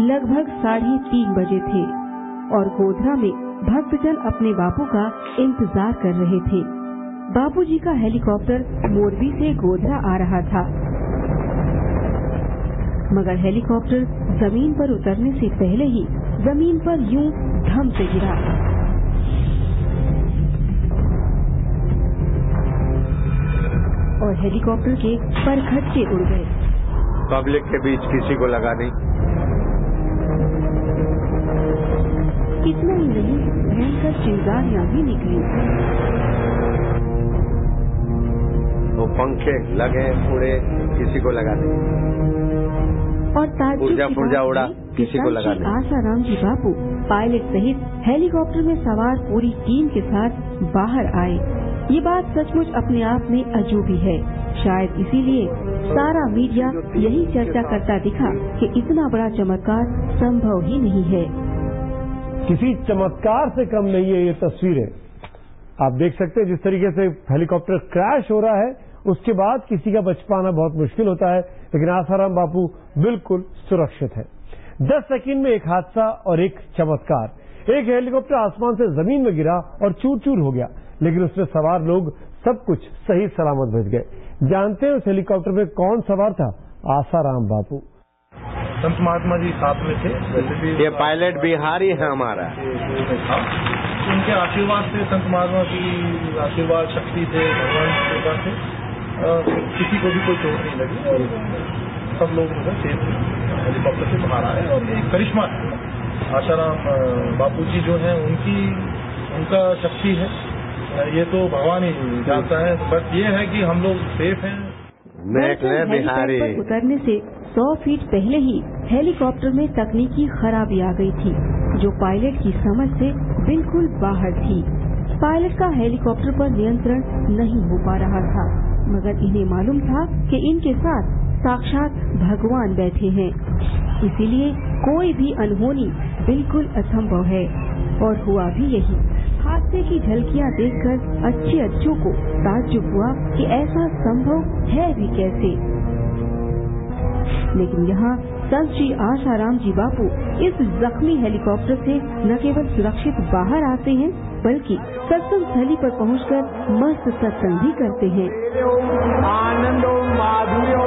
लगभग 3:30 बजे थे और गोधरा में भक्तजन अपने बापू का इंतजार कर रहे थे। बापूजी का हेलीकॉप्टर मोरबी से गोधरा आ रहा था, मगर हेलीकॉप्टर जमीन पर उतरने से पहले ही जमीन पर यूं धम से गिरा। और हेलीकॉप्टर के परखच्चे उड़ गए। पब्लिक के बीच किसी को लगा नहीं। इतना ही नहीं, भयंकर चिंगारियां भी निकली। वो पंखे लगे, उड़े, किसी को लगा नहीं। और पुर्जा उड़ा, किसी को लगा नहीं। आसाराम जी बापू पायलट सहित हेलीकॉप्टर में सवार पूरी टीम के साथ बाहर आए। ये बात सचमुच अपने आप में अजूबी है। शायद इसीलिए सारा मीडिया यही चर्चा करता दिखा कि इतना बड़ा चमत्कार संभव ही नहीं है। किसी चमत्कार से कम नहीं है ये तस्वीरें। आप देख सकते हैं जिस तरीके से हेलीकॉप्टर क्रैश हो रहा है, उसके बाद किसी का बच पाना बहुत मुश्किल होता है, लेकिन आसाराम बापू बिल्कुल सुरक्षित है। 10 सेकंड में एक हादसा और एक चमत्कार। एक हेलीकॉप्टर आसमान से जमीन में गिरा और चूर चूर हो गया, लेकिन उसमें सवार लोग सब कुछ सही सलामत बच गए। जानते हैं उस हेलीकॉप्टर में कौन सवार था? आसाराम बापू। संत महात्मा जी साथ में थे। वैसे भी ये पायलट बिहारी है हमारा। उनके आशीर्वाद से, संत महात्मा की आशीर्वाद शक्ति से, भगवान की कृपा से किसी को भी कोई चोट नहीं लगी और सब लोग जो है सेफ हेलीकॉप्टर से बाहर आए। और ये करिश्मा है, आसाराम बापू जी जो है उनका शक्ति है, ये तो भगवान ही जानता है। बस ये है कि हम लोग सेफ हैं। बिहारी पर उतरने से 100 फीट पहले ही हेलीकॉप्टर में तकनीकी खराबी आ गई थी, जो पायलट की समझ से बिल्कुल बाहर थी। पायलट का हेलीकॉप्टर पर नियंत्रण नहीं हो पा रहा था, मगर इन्हें मालूम था कि इनके साथ साक्षात भगवान बैठे हैं, इसीलिए कोई भी अनहोनी बिल्कुल असंभव है। और हुआ भी यही। हादसे की झलकियां देखकर अच्छों को ताज्जुब हुआ कि ऐसा संभव है भी कैसे। लेकिन यहाँ संत श्री आसाराम जी बापू इस जख्मी हेलीकॉप्टर से न केवल सुरक्षित बाहर आते हैं, बल्कि सत्संग स्थली पर पहुंचकर मस्त सत्संग भी करते हैं। आनंदो माधुर्यो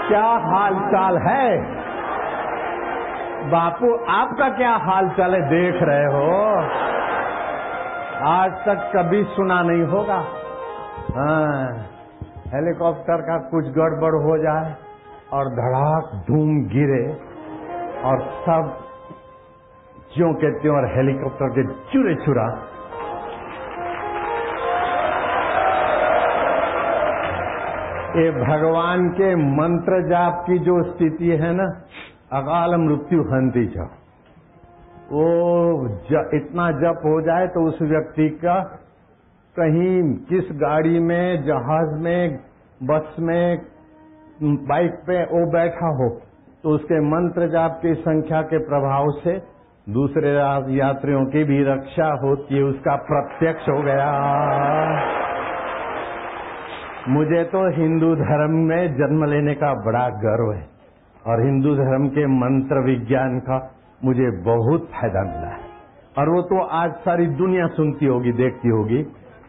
क्या हाल चाल है बापू? आपका क्या हाल चाल है? देख रहे हो, आज तक कभी सुना नहीं होगा। हाँ, हेलीकॉप्टर का कुछ गड़बड़ हो जाए और धड़ाक धूम गिरे और सब ज्यों के त्यों और हेलीकॉप्टर के चूरे चूरा। ये भगवान के मंत्र जाप की जो स्थिति है ना, अकाल मृत्यु हंती जा, वो इतना जप हो जाए तो उस व्यक्ति का कहीं किस गाड़ी में, जहाज में, बस में, बाइक पे वो बैठा हो तो उसके मंत्र जाप की संख्या के प्रभाव से दूसरे यात्रियों की भी रक्षा होती है। उसका प्रत्यक्ष हो गया। मुझे तो हिंदू धर्म में जन्म लेने का बड़ा गर्व है और हिंदू धर्म के मंत्र विज्ञान का मुझे बहुत फायदा मिला है। और वो तो आज सारी दुनिया सुनती होगी, देखती होगी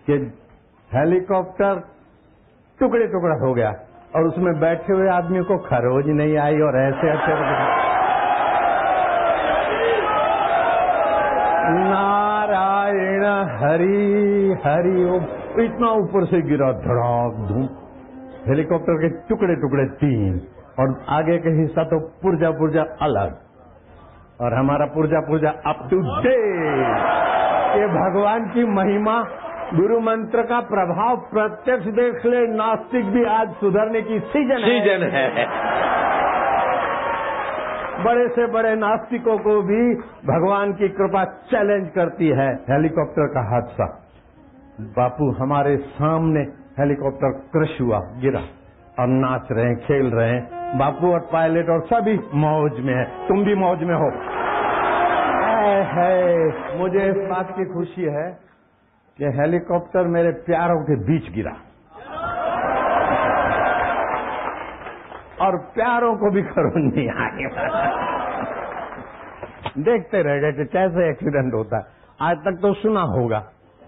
कि हेलीकॉप्टर टुकड़े टुकड़ा हो गया और उसमें बैठे हुए आदमी को खरोज नहीं आई और ऐसे नारायण हरि हरि ओम, इतना ऊपर से गिरा धड़ाक धूम, हेलीकॉप्टर के टुकड़े टुकड़े 3 और आगे के हिस्सा तो पुर्जा पुर्जा अलग और हमारा पुर्जा पुर्जा अप टू डेट। ये भगवान की महिमा, गुरु मंत्र का प्रभाव प्रत्यक्ष देख ले। नास्तिक भी आज सुधरने की सीजन है। बड़े से बड़े नास्तिकों को भी भगवान की कृपा चैलेंज करती है। हेलीकॉप्टर का हादसा, बापू हमारे सामने हेलीकॉप्टर क्रश हुआ, गिरा और नाच रहे हैं, खेल रहे हैं। बापू और पायलट और सभी मौज में है। तुम भी मौज में हो। मुझे इस बात की खुशी है कि हेलीकॉप्टर मेरे प्यारों के बीच गिरा और प्यारों को भी करोड़ नहीं आई। देखते रह गए कि कैसे एक्सीडेंट होता है। आज तक तो सुना होगा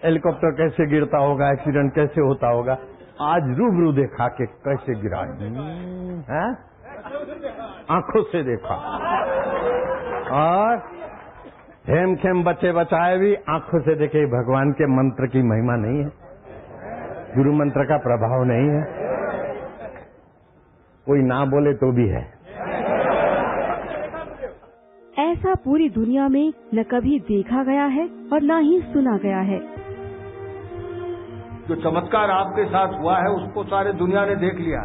हेलीकॉप्टर कैसे गिरता होगा, एक्सीडेंट कैसे होता होगा। आज रूबरू देखा कि कैसे गिरा है, आंखों से देखा। और हेम खेम बचे बचाए भी आंखों से देखे। भगवान के मंत्र की महिमा नहीं है, गुरु मंत्र का प्रभाव नहीं है, कोई ना बोले तो भी है। ऐसा पूरी दुनिया में न कभी देखा गया है और न ही सुना गया है। जो चमत्कार आपके साथ हुआ है उसको सारे दुनिया ने देख लिया।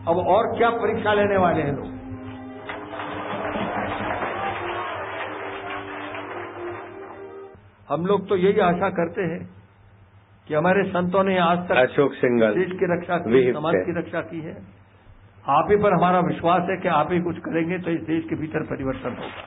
अब और क्या परीक्षा लेने वाले हैं लोग। हम लोग तो यही आशा करते हैं कि हमारे संतों ने आज तक अशोक सिंघल देश की रक्षा की, समाज की रक्षा की है। आप ही पर हमारा विश्वास है कि आप ही कुछ करेंगे तो इस देश के भीतर परिवर्तन होगा।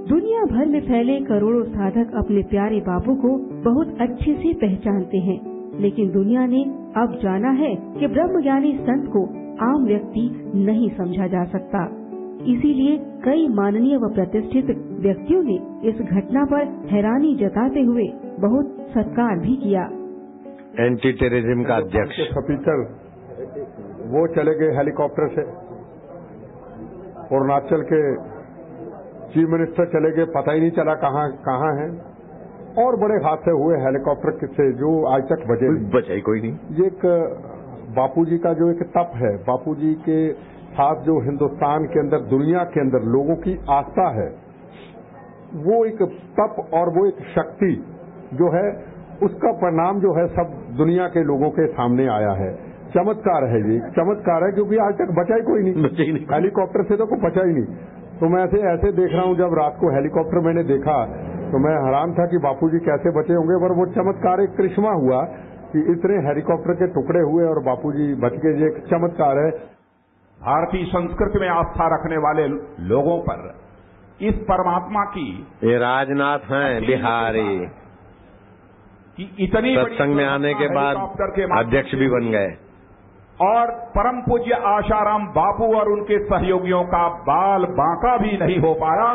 दुनिया भर में फैले करोड़ों साधक अपने प्यारे बापू को बहुत अच्छे से पहचानते हैं, लेकिन दुनिया ने अब जाना है कि ब्रह्मज्ञानी संत को आम व्यक्ति नहीं समझा जा सकता। इसीलिए कई माननीय व प्रतिष्ठित व्यक्तियों ने इस घटना पर हैरानी जताते हुए बहुत सत्कार भी किया। एंटी टेररिज्म का अध्यक्ष स्पीकर वो चले गए हेलीकॉप्टर से, अरुणाचल के चीफ मिनिस्टर चले गए, पता ही नहीं चला कहाँ हैं, और बड़े हादसे हुए हेलीकॉप्टर से जो आज तक बचा ही कोई नहीं। ये एक बापूजी का जो एक तप है, बापूजी के साथ जो हिंदुस्तान के अंदर, दुनिया के अंदर लोगों की आस्था है, वो एक तप और वो एक शक्ति जो है, उसका परिणाम जो है सब दुनिया के लोगों के सामने आया है। चमत्कार है, ये चमत्कार है, क्योंकि आज तक बचा ही कोई नहीं। हेलीकॉप्टर से तो कोई बचा ही नहीं। तो मैं ऐसे देख रहा हूं, जब रात को हेलीकॉप्टर मैंने देखा तो मैं हैरान था कि बापूजी कैसे बचे होंगे, पर वो चमत्कार, एक करिश्मा हुआ कि इतने हेलीकॉप्टर के टुकड़े हुए और बापूजी बच गए। ये एक चमत्कार है। भारतीय संस्कृति में आस्था रखने वाले लोगों पर इस परमात्मा की, ये राजनाथ हैं बिहारी, कि इतनी सत्संग में आने के बाद अध्यक्ष भी बन गए, और परम पूज्य आशाराम बापू और उनके सहयोगियों का बाल बांका भी नहीं हो पाया।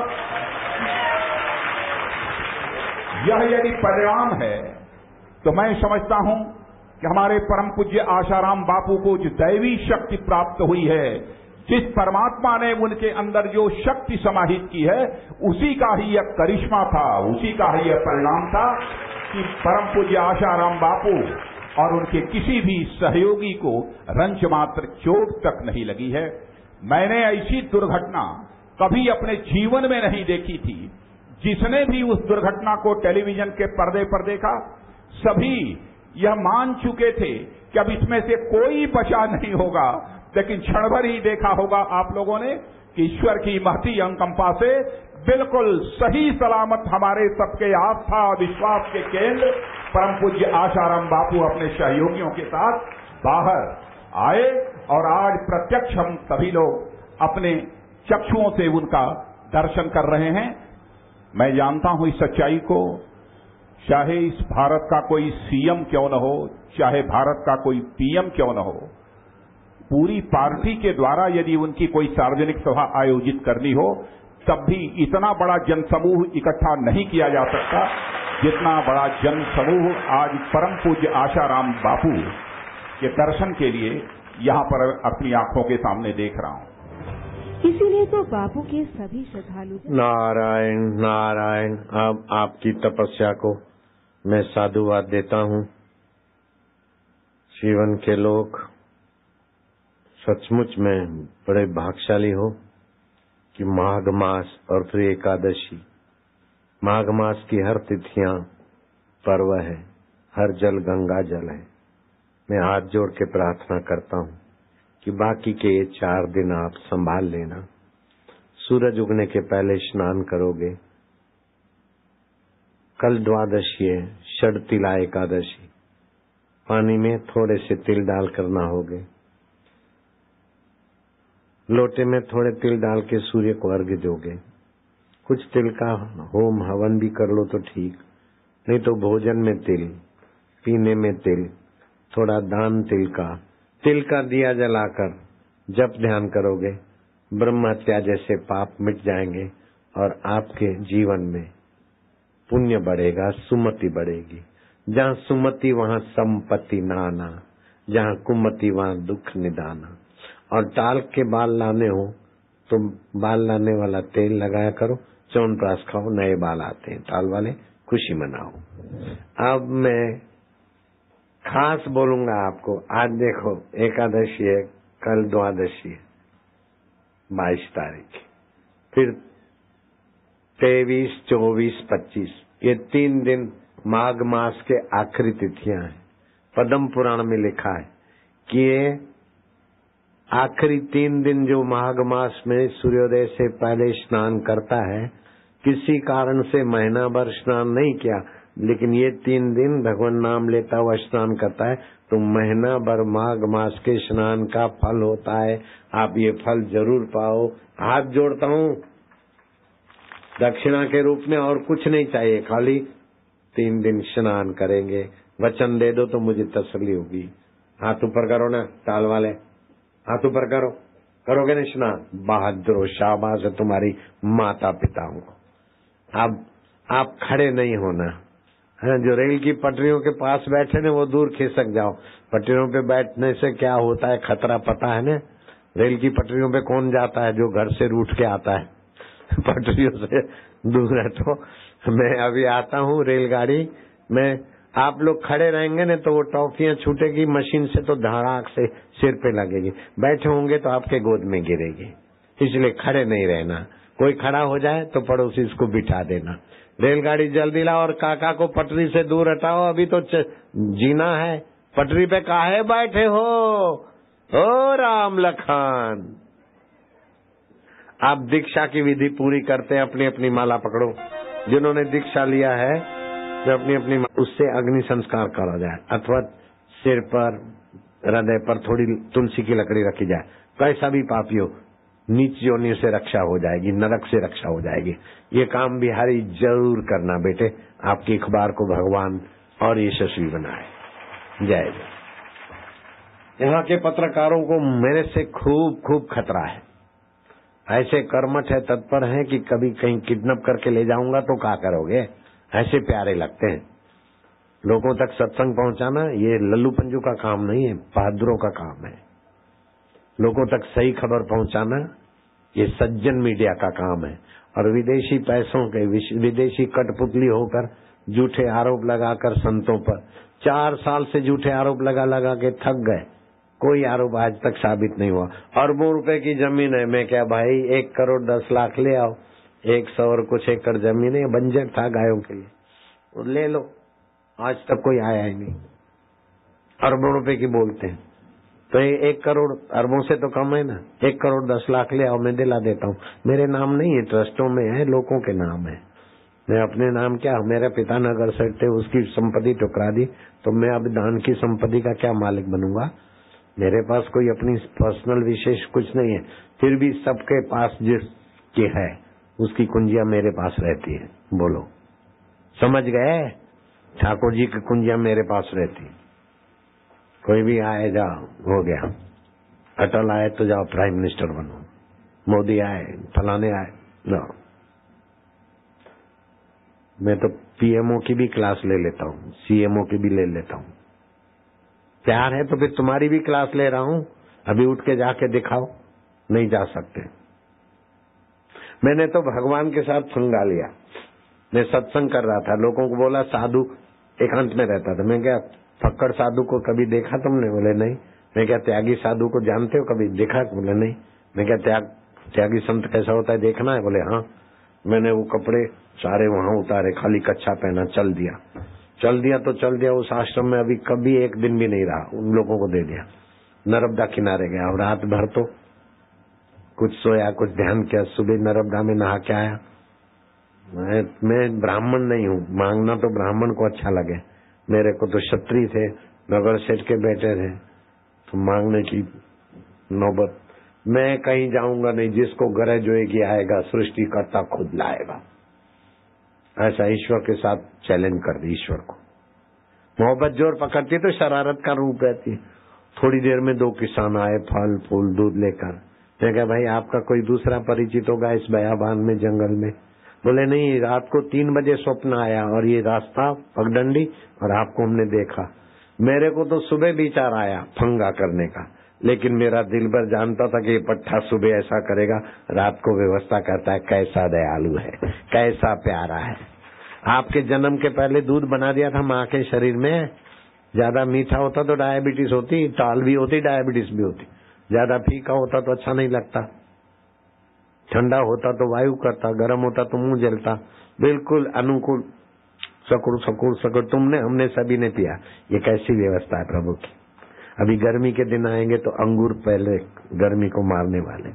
यह यदि परिणाम है तो मैं समझता हूं कि हमारे परम पूज्य आशाराम बापू को जो दैवी शक्ति प्राप्त हुई है, जिस परमात्मा ने उनके अंदर जो शक्ति समाहित की है, उसी का ही यह करिश्मा था, उसी का ही यह परिणाम था कि परम पूज्य आशाराम बापू और उनके किसी भी सहयोगी को रंच मात्र चोट तक नहीं लगी है। मैंने ऐसी दुर्घटना कभी अपने जीवन में नहीं देखी थी। जिसने भी उस दुर्घटना को टेलीविजन के पर्दे पर देखा, सभी यह मान चुके थे कि अब इसमें से कोई बचा नहीं होगा। लेकिन क्षण भर ही देखा होगा आप लोगों ने कि ईश्वर की महती अनुकंपा से बिल्कुल सही सलामत हमारे सबके आस्था और विश्वास के केंद्र परम पूज्य आशाराम बापू अपने सहयोगियों के साथ बाहर आए, और आज प्रत्यक्ष हम सभी लोग अपने चक्षुओं से उनका दर्शन कर रहे हैं। मैं जानता हूं इस सच्चाई को, चाहे इस भारत का कोई सीएम क्यों न हो, चाहे भारत का कोई पीएम क्यों न हो, पूरी पार्टी के द्वारा यदि उनकी कोई सार्वजनिक सभा आयोजित करनी हो, तब भी इतना बड़ा जनसमूह इकट्ठा नहीं किया जा सकता जितना बड़ा जनसमूह आज परम पूज्य आशाराम बापू के दर्शन के लिए यहां पर अपनी आंखों के सामने देख रहा हूं। इसीलिए तो बापू के सभी श्रद्धालु नारायण नारायण। अब आपकी तपस्या को मैं साधुवाद देता हूं। जीवन के लोग सचमुच में बड़े भाग्यशाली हो कि माघ मास और फिर एकादशी, माघ मास की हर तिथियां पर्व है, हर जल गंगा जल है। मैं हाथ जोड़ के प्रार्थना करता हूं कि बाकी के ये 4 दिन आप संभाल लेना। सूरज उगने के पहले स्नान करोगे। कल द्वादशी है, षडतिला एकादशी। पानी में थोड़े से तिल डालकर नहाओगे। लोटे में थोड़े तिल डाल के सूर्य को अर्घ्य दोगे। कुछ तिल का होम हवन भी कर लो तो ठीक, नहीं तो भोजन में तिल, पीने में तिल, थोड़ा दान तिल का दिया जलाकर जप ध्यान करोगे। ब्रह्म हत्या जैसे पाप मिट जाएंगे और आपके जीवन में पुण्य बढ़ेगा, सुमति बढ़ेगी। जहाँ सुमति वहाँ संपत्ति नाना, जहाँ कुमति वहाँ दुख निदाना। और टाल के बाल लाने हो तो बाल लाने वाला तेल लगाया करो, च्यवनप्राश खाओ, नए बाल आते हैं टाल वाले, खुशी मनाओ। अब मैं खास बोलूंगा आपको। आज देखो एकादशी है, कल द्वादशी है 22 तारीख, फिर 23, 24, 25, ये 3 दिन माघ मास के आखिरी तिथियां हैं। पद्म पुराण में लिखा है कि ये आखिरी 3 दिन जो माघ मास में सूर्योदय से पहले स्नान करता है, किसी कारण से महीना भर स्नान नहीं किया, लेकिन ये 3 दिन भगवान नाम लेता हुआ स्नान करता है, तो महीना भर माघ मास के स्नान का फल होता है। आप ये फल जरूर पाओ। हाथ जोड़ता हूँ दक्षिणा के रूप में, और कुछ नहीं चाहिए, खाली 3 दिन स्नान करेंगे। वचन दे दो तो मुझे तसल्ली होगी। हाथ ऊपर करो ना, ताल वाले हाथ ऊपर करो, करोगे नहीं स्नान? बहादुर, शाबाश है तुम्हारी माता पिता हूँ। अब आप खड़े नहीं होना है। जो रेल की पटरियों के पास बैठे ने वो दूर खिसक जाओ। पटरियों पे बैठने से क्या होता है खतरा पता है ना? रेल की पटरियों पे कौन जाता है? जो घर से रूठ के आता है पटरियों से दूर है। तो मैं अभी आता हूँ रेलगाड़ी में, आप लोग खड़े रहेंगे ना तो वो टॉफियां छूटेगी मशीन से तो धड़ाक से सिर पे लगेगी, बैठे होंगे तो आपके गोद में गिरेगी। इसलिए खड़े नहीं रहना। कोई खड़ा हो जाए तो पड़ोसी इसको बिठा देना। रेलगाड़ी जल्दी लाओ और काका को पटरी से दूर हटाओ, अभी तो जीना है। पटरी पे काहे बैठे हो ओ राम लखन? आप दीक्षा की विधि पूरी करते हैं, अपनी अपनी माला पकड़ो। जिन्होंने दीक्षा लिया है तो अपनी अपनी उससे अग्नि संस्कार करा जाए, अथवा सिर पर हृदय पर थोड़ी तुलसी की लकड़ी रखी जाए। कैसा भी पापी हो नीच योनि से रक्षा हो जाएगी, नरक से रक्षा हो जाएगी। ये काम बिहारी जरूर करना बेटे, आपकी अखबार को भगवान और यशस्वी बनाए। जय जय। यहाँ के पत्रकारों को मेरे से खूब खूब खतरा है। ऐसे कर्मठ है, तत्पर है कि कभी कहीं किडनैप करके ले जाऊंगा तो क्या करोगे? ऐसे प्यारे लगते हैं। लोगों तक सत्संग पहुंचाना ये लल्लू पंजू का काम नहीं है, बहादुरों का काम है। लोगों तक सही खबर पहुंचाना ये सज्जन मीडिया का काम है। और विदेशी पैसों के विदेशी कठपुतली होकर झूठे आरोप लगाकर संतों पर 4 साल से झूठे आरोप लगा लगा के थक गए। कोई आरोप आज तक साबित नहीं हुआ। अरबों रुपए की जमीन है, मैं क्या भाई 1 करोड़ 10 लाख ले आओ, 100 और कुछ एकड़ जमीन है, बंजर था गायों के लिए, और ले लो। आज तक कोई आया ही नहीं। अरबों रुपए की बोलते हैं तो 1 करोड़ अरबों से तो कम है ना। 1 करोड़ 10 लाख ले आओ, मैं दिला देता हूँ। मेरे नाम नहीं है, ट्रस्टों में है, लोगों के नाम है। मैं अपने नाम क्या, मेरे पिता नगर सेठ थे, उसकी संपत्ति टुकरा दी तो मैं अब दान की संपत्ति का क्या मालिक बनूंगा? मेरे पास कोई अपनी पर्सनल विशेष कुछ नहीं है। फिर भी सबके पास जिसकी है उसकी कुंजियां मेरे पास रहती है। बोलो समझ गए? ठाकुर जी की कुंजियां मेरे पास रहती। कोई भी आए जाओ, हो गया। अटल आए तो जाओ प्राइम मिनिस्टर बनो, मोदी आए, फलाने आए, जाओ। मैं तो पीएमओ की भी क्लास ले लेता हूँ, सीएमओ की भी ले लेता हूँ। प्यार है तो फिर तुम्हारी भी क्लास ले रहा हूँ। अभी उठ के जाके दिखाओ, नहीं जा सकते। मैंने तो भगवान के साथ पंगा लिया। मैं सत्संग कर रहा था, लोगों को बोला साधु एकांत में रहता था। मैं क्या फक्कड़ साधु को कभी देखा तुमने? बोले नहीं। मैं क्या त्यागी साधु को जानते हो? कभी देखा? बोले नहीं। मैं क्या त्यागी संत कैसा होता है देखना है? बोले हाँ। मैंने वो कपड़े सारे वहां उतारे, खाली कच्छा पहना, चल दिया तो चल दिया। उस आश्रम में अभी कभी एक दिन भी नहीं रहा, उन लोगों को दे दिया। नर्मदा किनारे गया और रात भर तो कुछ सोया, कुछ ध्यान किया। सुबह नर्मदा में नहा के आया। मैं ब्राह्मण नहीं हूँ, मांगना तो ब्राह्मण को अच्छा लगे। मेरे को तो क्षत्रिय थे, नगर सेठ के बेटे थे, तो मांगने की नौबत। मैं कहीं जाऊंगा नहीं, जिसको गरज होएगी आएगा, सृष्टिकर्ता खुद लाएगा। ऐसा ईश्वर के साथ चैलेंज कर दी। ईश्वर को मोहब्बत जोर पकड़ती तो शरारत का रूप रहती है। थोड़ी देर में 2 किसान आए, फल फूल दूध लेकर। मैं कहा भाई आपका कोई दूसरा परिचित होगा इस बयाबान में, जंगल में? बोले नहीं, रात को 3 बजे स्वप्न आया और ये रास्ता पगडंडी और आपको हमने देखा। मेरे को तो सुबह विचार आया फंगा करने का, लेकिन मेरा दिल भर जानता था कि ये पट्टा सुबह ऐसा करेगा, रात को व्यवस्था करता है। कैसा दयालु है, कैसा प्यारा है। आपके जन्म के पहले दूध बना दिया था माँ के शरीर में। ज्यादा मीठा होता तो डायबिटीज होती, टाल भी होती, डायबिटीज भी होती। ज्यादा फीका होता तो अच्छा नहीं लगता, ठंडा होता तो वायु करता, गर्म होता तो मुंह जलता। बिल्कुल अनुकूल, सकुर तुमने हमने सभी ने पिया। ये कैसी व्यवस्था है प्रभु की। अभी गर्मी के दिन आएंगे तो अंगूर पहले गर्मी को मारने वाले,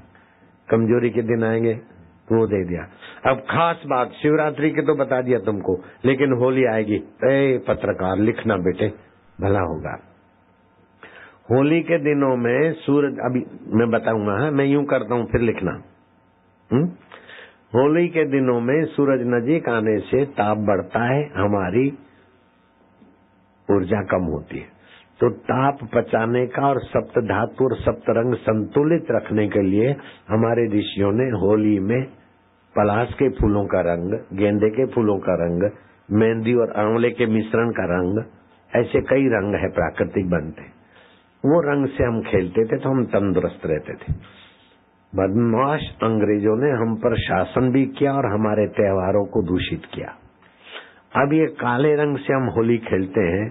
कमजोरी के दिन आएंगे तो वो दे दिया। अब खास बात, शिवरात्रि के तो बता दिया तुमको, लेकिन होली आएगी। पत्रकार लिखना बेटे, भला होगा। होली के दिनों में सूरज, अभी मैं बताऊंगा, मैं यूं करता हूं फिर लिखना। होली के दिनों में सूरज नजीक आने से ताप बढ़ता है, हमारी ऊर्जा कम होती है। तो ताप पचाने का और सप्त धातु और सप्त रंग संतुलित रखने के लिए हमारे ऋषियों ने होली में पलाश के फूलों का रंग, गेंदे के फूलों का रंग, मेहंदी और आंवले के मिश्रण का रंग, ऐसे कई रंग है प्राकृतिक बनते, वो रंग से हम खेलते थे तो हम तंदुरुस्त रहते थे। बदमाश अंग्रेजों ने हम पर शासन भी किया और हमारे त्योहारों को दूषित किया। अब ये काले रंग से हम होली खेलते हैं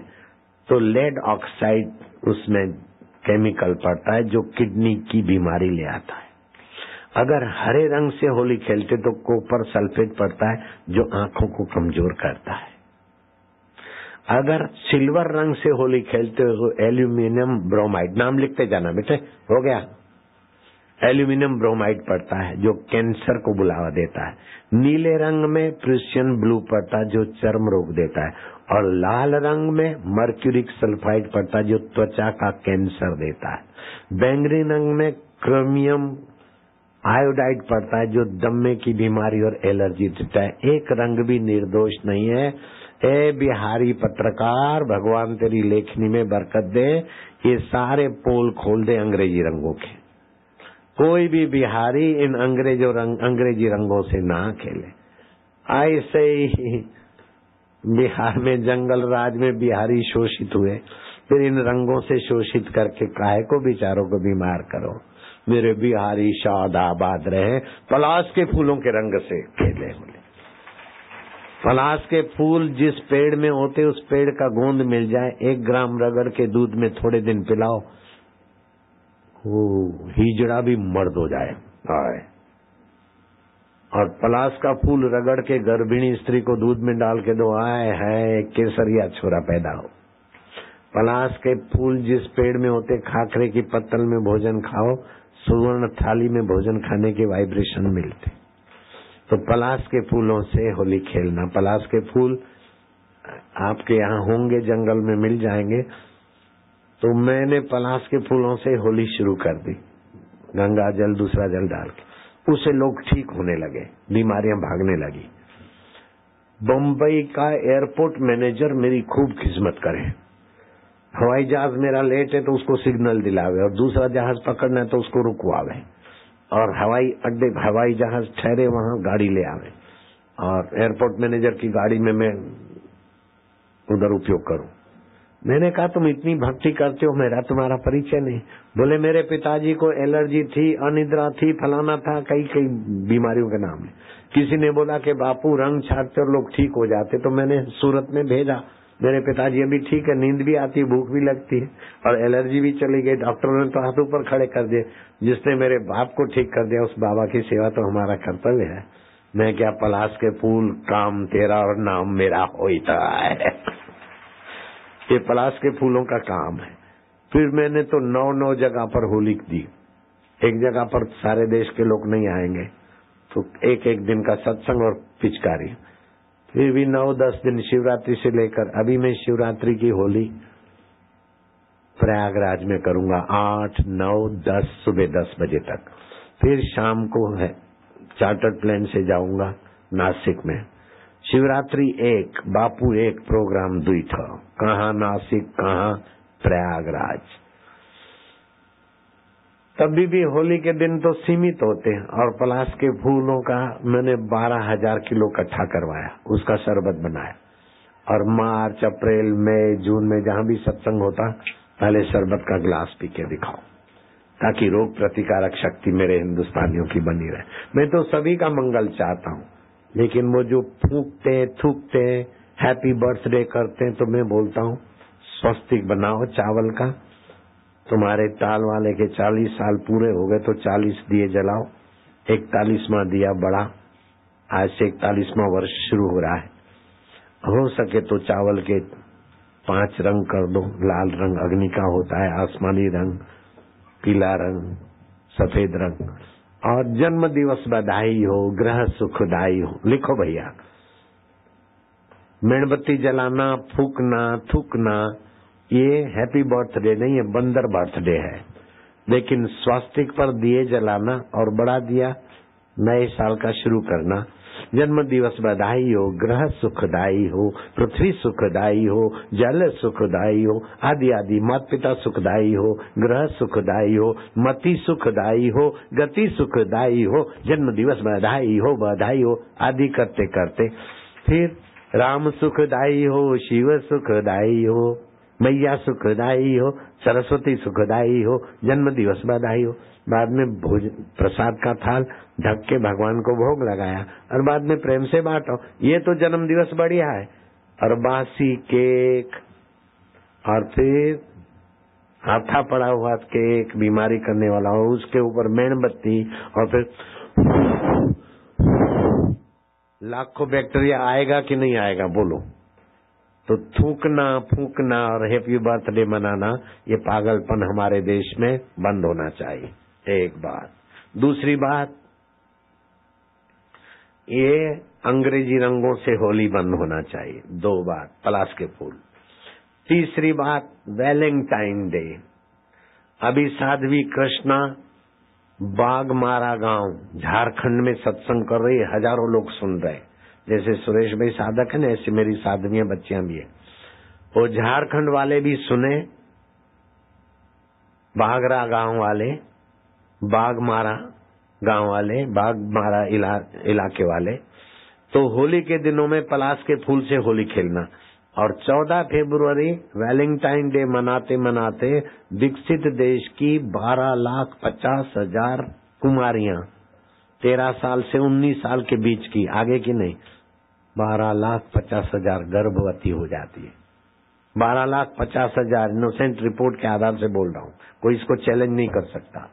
तो लेड ऑक्साइड उसमें केमिकल पड़ता है जो किडनी की बीमारी ले आता है। अगर हरे रंग से होली खेलते तो कॉपर सल्फेट पड़ता है जो आंखों को कमजोर करता है। अगर सिल्वर रंग से होली खेलते हो तो एल्यूमिनियम ब्रोमाइड, नाम लिखते जाना बेटे, हो गया, एल्यूमिनियम ब्रोमाइड पड़ता है जो कैंसर को बुलावा देता है। नीले रंग में प्रूशियन ब्लू पड़ता है जो चर्म रोग देता है, और लाल रंग में मर्क्यूरिक सल्फाइड पड़ता है जो त्वचा का कैंसर देता है। बैंगनी रंग में क्रोमियम आयोडाइड पड़ता है जो दमे की बीमारी और एलर्जी देता है। एक रंग भी निर्दोष नहीं है। ए बिहारी पत्रकार, भगवान तेरी लेखनी में बरकत दे, ये सारे पोल खोल दे अंग्रेजी रंगों के। कोई भी बिहारी इन अंग्रेजी रंगों से ना खेले। ऐसे ही बिहार में जंगल राज में बिहारी शोषित हुए, फिर इन रंगों से शोषित करके काहे को बेचारों को बीमार करो। मेरे बिहारी शाद आबाद रहे, पलाश के फूलों के रंग से खेले। पलाश के फूल जिस पेड़ में होते उस पेड़ का गोंद मिल जाए, 1 ग्राम रगड़ के दूध में थोड़े दिन पिलाओ, वो हिजड़ा भी मर्द हो जाए। और पलाश का फूल रगड़ के गर्भिणी स्त्री को दूध में डाल के दो, आए है केसरिया छोरा पैदा हो। पलाश के फूल जिस पेड़ में होते, खाखरे की पत्तल में भोजन खाओ, सुवर्ण थाली में भोजन खाने के वाइब्रेशन मिलते। तो पलाश के फूलों से होली खेलना। पलाश के फूल आपके यहाँ होंगे, जंगल में मिल जाएंगे। तो मैंने पलाश के फूलों से होली शुरू कर दी, गंगा जल दूसरा जल डाल के। उससे लोग ठीक होने लगे, बीमारियां भागने लगी। बम्बई का एयरपोर्ट मैनेजर मेरी खूब खिदमत करे। हवाई जहाज मेरा लेट है तो उसको सिग्नल दिलावे, और दूसरा जहाज पकड़ना है तो उसको रुकवावे, और हवाई अड्डे हवाई जहाज ठहरे वहां गाड़ी ले आवे, और एयरपोर्ट मैनेजर की गाड़ी में मैं उधर उपयोग करूं। मैंने कहा तुम इतनी भक्ति करते हो, मेरा तुम्हारा परिचय नहीं। बोले मेरे पिताजी को एलर्जी थी, अनिद्रा थी, फलाना था, कई कई बीमारियों के नाम है। किसी ने बोला कि बापू रंग छाटते और लोग ठीक हो जाते, तो मैंने सूरत में भेजा। मेरे पिताजी अभी ठीक है, नींद भी आती, भूख भी लगती है और एलर्जी भी चली गई। डॉक्टरों ने तो हाथ ऊपर खड़े कर दिए। जिसने मेरे बाप को ठीक कर दिया उस बाबा की सेवा तो हमारा कर्तव्य है। मैं क्या पलाश के फूल, काम तेरा और नाम मेरा होता है। ये पलाश के फूलों का काम है। फिर मैंने तो 9 जगह पर होली दी। एक जगह पर सारे देश के लोग नहीं आएंगे तो एक दिन का सत्संग और पिचकारी। फिर भी 9-10 दिन शिवरात्रि से लेकर अभी मैं शिवरात्रि की होली प्रयागराज में करूंगा 8, 9, 10 सुबह 10 बजे तक। फिर शाम को है चार्टर्ड प्लेन से जाऊंगा नासिक में। शिवरात्रि 1, बापू 1 प्रोग्राम 2 था। कहाँ नासिक, कहाँ प्रयागराज। तभी भी होली के दिन तो सीमित होते हैं। और पलाश के फूलों का मैंने 12,000 किलो इकट्ठा करवाया, उसका शरबत बनाया। और मार्च, अप्रैल, मई, जून में जहां भी सत्संग होता पहले शरबत का गिलास पी के दिखाओ, ताकि रोग प्रतिकारक शक्ति मेरे हिंदुस्तानियों की बनी रहे। मैं तो सभी का मंगल चाहता हूँ, लेकिन वो जो फूंकते थूकते हैप्पी बर्थडे करते हैं, तो मैं बोलता हूँ स्वस्तिक बनाओ चावल का। तुम्हारे ताल वाले के 40 साल पूरे हो गए तो 40 दिए जलाओ। 41वां दिया बड़ा, आज से 41वां वर्ष शुरू हो रहा है। हो सके तो चावल के 5 रंग कर दो। लाल रंग अग्नि का होता है, आसमानी रंग, पीला रंग, सफेद रंग। और जन्म दिवस बधाई हो, ग्रह सुखदाई हो, लिखो भैया। मेणबत्ती जलाना, फूकना, थूकना, ये हैप्पी बर्थडे नहीं है, बंदर बर्थडे है। लेकिन स्वास्तिक पर दिए जलाना और बड़ा दिया नए साल का शुरू करना, जन्म दिवस बधाई हो, ग्रह सुखदाई हो, पृथ्वी सुखदाई हो, जल सुखदाई हो, आदि आदि, माता पिता सुखदाई हो, ग्रह सुखदाई हो, मति सुखदाई हो, गति सुखदाई हो, जन्म दिवस बधाई हो आदि करते करते फिर राम सुखदाई हो, शिव सुखदाई हो, मैया सुखदाई हो, सरस्वती सुखदाई हो, जन्म दिवस बधाई हो। बाद में प्रसाद का थाल ढक के भगवान को भोग लगाया और बाद में प्रेम से बांटो। ये तो जन्म दिवस बढ़िया है। और बासी केक और फिर हाथा पड़ा हुआ केक बीमारी करने वाला हो, उसके ऊपर मेणबत्ती और फिर लाखों बैक्टीरिया आएगा कि नहीं आएगा बोलो। तो थूकना फूकना और हैप्पी बर्थडे मनाना ये पागलपन हमारे देश में बंद होना चाहिए। एक बात। दूसरी बात, ये अंग्रेजी रंगों से होली बंद होना चाहिए। 2 बात, पलाश के फूल। तीसरी बात, वैलेंटाइन डे। अभी साध्वी कृष्णा बागमारा गांव झारखंड में सत्संग कर रही है, हजारों लोग सुन रहे। जैसे सुरेश भाई साधक है ना, ऐसी मेरी साधवियां बच्चियां भी है। वो झारखंड वाले भी सुने, बागरा गांव वाले, बागमारा गांव वाले, बागमारा इलाके वाले। तो होली के दिनों में पलाश के फूल से होली खेलना। और 14 फरवरी वैलेंटाइन डे मनाते मनाते विकसित देश की 12,50,000 कुमारियां 13 साल से 19 साल के बीच की, आगे की नहीं, 12,50,000 गर्भवती हो जाती है। 12,50,000 इनोसेंट रिपोर्ट के आधार से बोल रहा हूँ, कोई इसको चैलेंज नहीं कर सकता।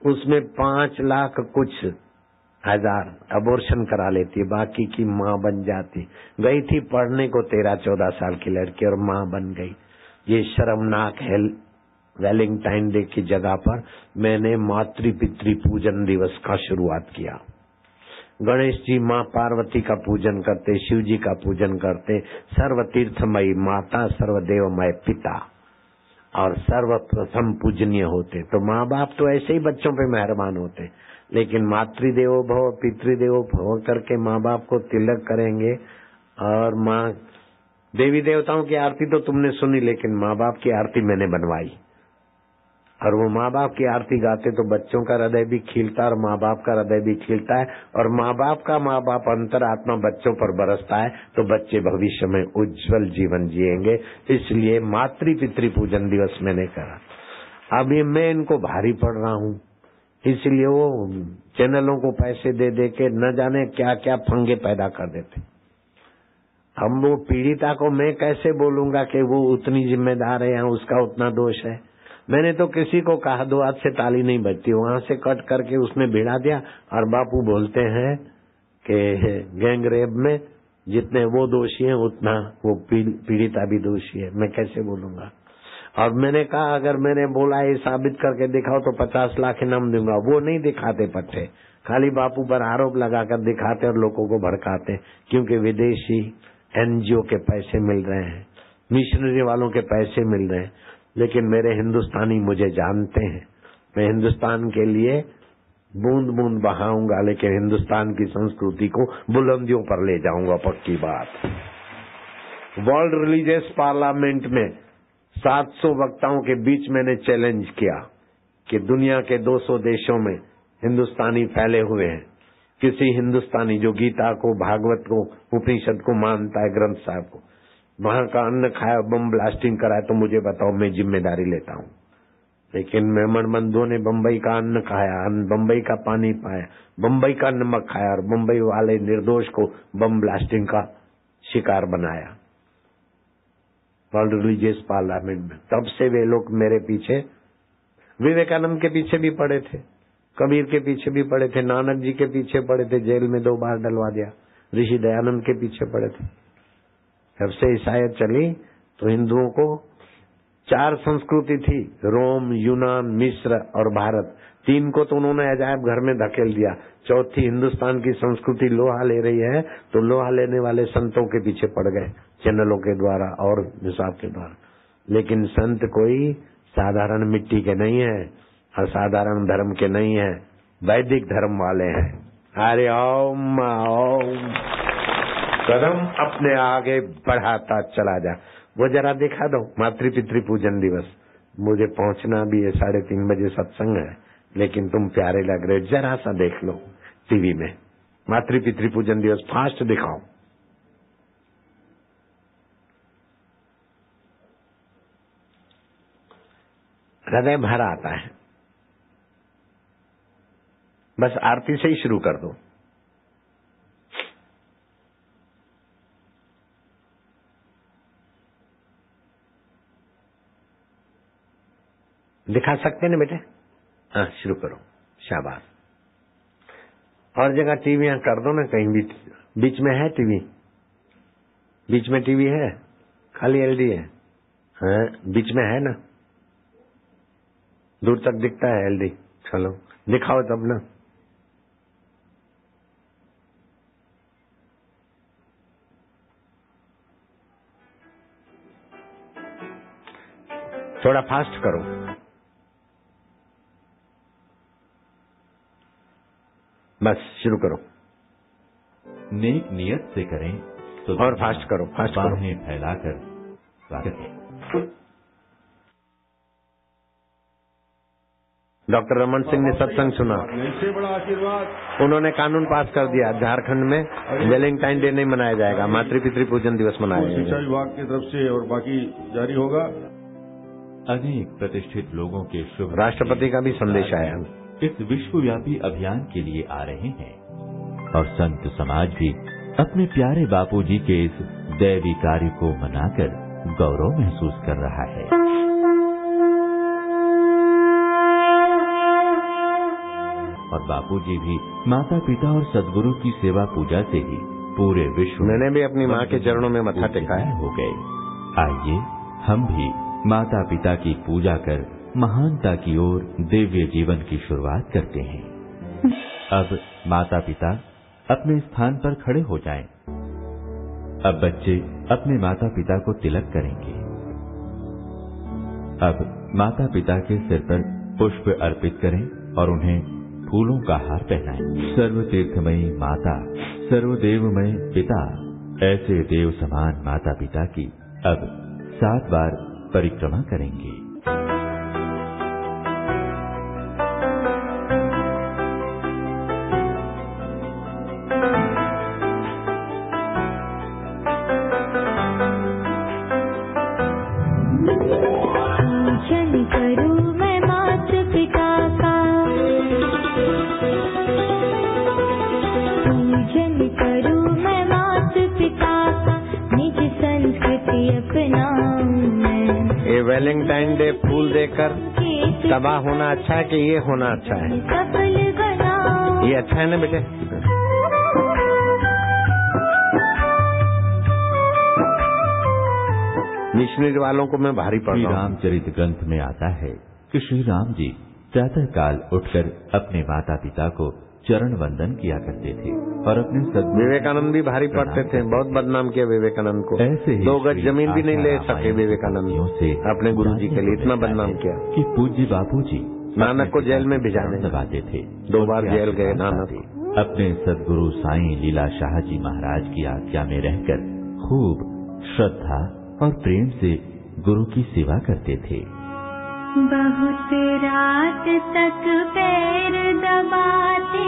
उसमें 5 लाख कुछ हजार अबॉर्शन करा लेती है, बाकी की माँ बन जाती। गई थी पढ़ने को 13-14 साल की लड़की और माँ बन गई। ये शर्मनाक है। वैलेंटाइन डे की जगह पर मैंने मातृ पितृ पूजन दिवस का शुरुआत किया। गणेश जी माँ पार्वती का पूजन करते, शिव जी का पूजन करते, सर्वतीर्थमयी माता, सर्वदेवमय पिता और सर्वप्रथम पूजनीय होते। तो माँ बाप तो ऐसे ही बच्चों पे मेहरबान होते, लेकिन मातृदेवो भव पितृदेवो भव करके माँ बाप को तिलक करेंगे। और माँ देवी देवताओं की आरती तो तुमने सुनी, लेकिन माँ बाप की आरती मैंने बनवाई। और वो माँ बाप की आरती गाते तो बच्चों का हृदय भी खिलता और माँ बाप का हृदय भी खिलता है। और माँ बाप अंतरात्मा बच्चों पर बरसता है, तो बच्चे भविष्य में उज्जवल जीवन जिएंगे। इसलिए मातृ पितृ पूजन दिवस मैंने करा। अब ये मैं इनको भारी पड़ रहा हूँ, इसलिए वो चैनलों को पैसे दे दे के न जाने क्या क्या फंगे पैदा कर देते। हम वो पीड़िता को मैं कैसे बोलूंगा कि वो उतनी जिम्मेदार है या उसका उतना दोष है। मैंने तो किसी को कहा 2 हाथ से ताली नहीं बजती, वहां से कट करके उसने भिड़ा दिया। और बापू बोलते हैं कि गैंग रेप में जितने वो दोषी हैं उतना वो पीड़िता भी दोषी है। मैं कैसे बोलूंगा। और मैंने कहा अगर मैंने बोला ये साबित करके दिखाओ तो 50 लाख इनाम दूंगा। वो नहीं दिखाते पट्टे, खाली बापू पर आरोप लगाकर दिखाते और लोगों को भड़काते, क्योंकि विदेशी एनजीओ के पैसे मिल रहे हैं, मिशनरी वालों के पैसे मिल रहे हैं। लेकिन मेरे हिंदुस्तानी मुझे जानते हैं, मैं हिंदुस्तान के लिए बूंद बूंद बहाऊंगा, लेकिन हिंदुस्तान की संस्कृति को बुलंदियों पर ले जाऊंगा, पक्की बात। वर्ल्ड रिलीजियस पार्लियामेंट में 700 वक्ताओं के बीच मैंने चैलेंज किया कि दुनिया के 200 देशों में हिंदुस्तानी फैले हुए हैं। किसी हिंदुस्तानी जो गीता को, भागवत को, उपनिषद को मानता है, ग्रंथ साहब को, वहां का अन्न खाया, बम ब्लास्टिंग कराया, तो मुझे बताओ, मैं जिम्मेदारी लेता हूँ। लेकिन मेमन बंधुओं ने बम्बई का अन्न खाया, बम्बई का पानी पाया, बम्बई का नमक खाया और बम्बई वाले निर्दोष को बम ब्लास्टिंग का शिकार बनाया वर्ल्ड रिलीजियस पार्लियामेंट में। तब से वे लोग मेरे पीछे, विवेकानंद के पीछे भी पड़े थे, कबीर के पीछे भी पड़े थे, नानक जी के पीछे पड़े थे, जेल में 2 बार डलवा दिया, ऋषि दयानंद के पीछे पड़े थे। जब से ईसाईयत चली तो हिंदुओं को 4 संस्कृति थी, रोम, यूनान, मिस्र और भारत। 3 को तो उन्होंने अजायब घर में धकेल दिया। 4थी हिंदुस्तान की संस्कृति लोहा ले रही है, तो लोहा लेने वाले संतों के पीछे पड़ गए, चैनलों के द्वारा और हिसाब के द्वारा। लेकिन संत कोई साधारण मिट्टी के नहीं है, असाधारण धर्म के नहीं है, वैदिक धर्म वाले हैं। हरि ओम ओम। कदम अपने आगे बढ़ाता चला जा। वो जरा दिखा दो, मातृ पितृ पूजन दिवस। मुझे पहुंचना भी है, 3:30 बजे सत्संग है, लेकिन तुम प्यारे लग रहे, जरा सा देख लो टीवी में मातृ पितृ पूजन दिवस, फास्ट दिखाओ। हृदय भर आता है। बस आरती से ही शुरू कर दो। दिखा सकते हैं ना बेटे? हाँ, शुरू करो। शाबाश। और जगह टीवियां कर दो ना, कहीं बीच में है टीवी? बीच में टीवी है? खाली एलडी है? हाँ, बीच में है ना? दूर तक दिखता है एलडी? चलो दिखाओ तब ना। थोड़ा फास्ट करो। बस शुरू करो। नेक नियत से करें तो और फास्ट करो, फास्ट करो। बाहें फैलाकर स्वागत है। डॉक्टर रमन सिंह ने सत्संग सुना, इससे बड़ा आशीर्वाद। उन्होंने कानून पास कर दिया, झारखंड में वैलेंटाइन डे नहीं मनाया जाएगा, मातृ पितृ पूजन दिवस मनाया शिक्षा जाएगा। विभाग की तरफ से और बाकी जारी होगा। अनेक प्रतिष्ठित लोगों के शुभ राष्ट्रपति का भी संदेश आया। इस विश्वव्यापी अभियान के लिए आ रहे हैं और संत समाज भी अपने प्यारे बापूजी के इस दैवी कार्य को मनाकर गौरव महसूस कर रहा है। और बापूजी भी माता पिता और सद्गुरु की सेवा पूजा से ही पूरे विश्व मैंने भी अपनी माँ के चरणों में मत्था टेकाया हो गए। आइए हम भी माता पिता की पूजा कर महानता की ओर दिव्य जीवन की शुरुआत करते हैं। अब माता पिता अपने स्थान पर खड़े हो जाएं। अब बच्चे अपने माता पिता को तिलक करेंगे। अब माता पिता के सिर पर पुष्प अर्पित करें और उन्हें फूलों का हार पहनाएं। सर्व तीर्थमयी माता, सर्वदेवमय पिता, ऐसे देव समान माता पिता की अब 7 बार परिक्रमा करेंगे। वैलेंटाइन डे फूल देकर तबाह होना अच्छा है कि ये होना अच्छा है? ये अच्छा है ना बेटे? मिशनरी वालों को मैं भारी पड़ रहा हूं। रामचरित ग्रंथ में आता है कि श्री राम जी प्रातः काल उठकर अपने माता पिता को चरण वंदन किया करते थे और अपने विवेकानंद भी भारी पड़ते थे, बहुत बदनाम किया विवेकानंद को। ऐसे ही 2 गज जमीन भी नहीं ले सके विवेकानंद से अपने गुरुजी के लिए, इतना बदनाम किया कि पूज्य बापूजी नानक को जेल में भिजाने दबाते थे। 2 बार जेल गए नानक। अपने सदगुरु साईं लीला शाह जी महाराज की आज्ञा में रहकर खूब श्रद्धा और प्रेम से गुरु की सेवा करते थे। बहुत रात तक पैर दबाते,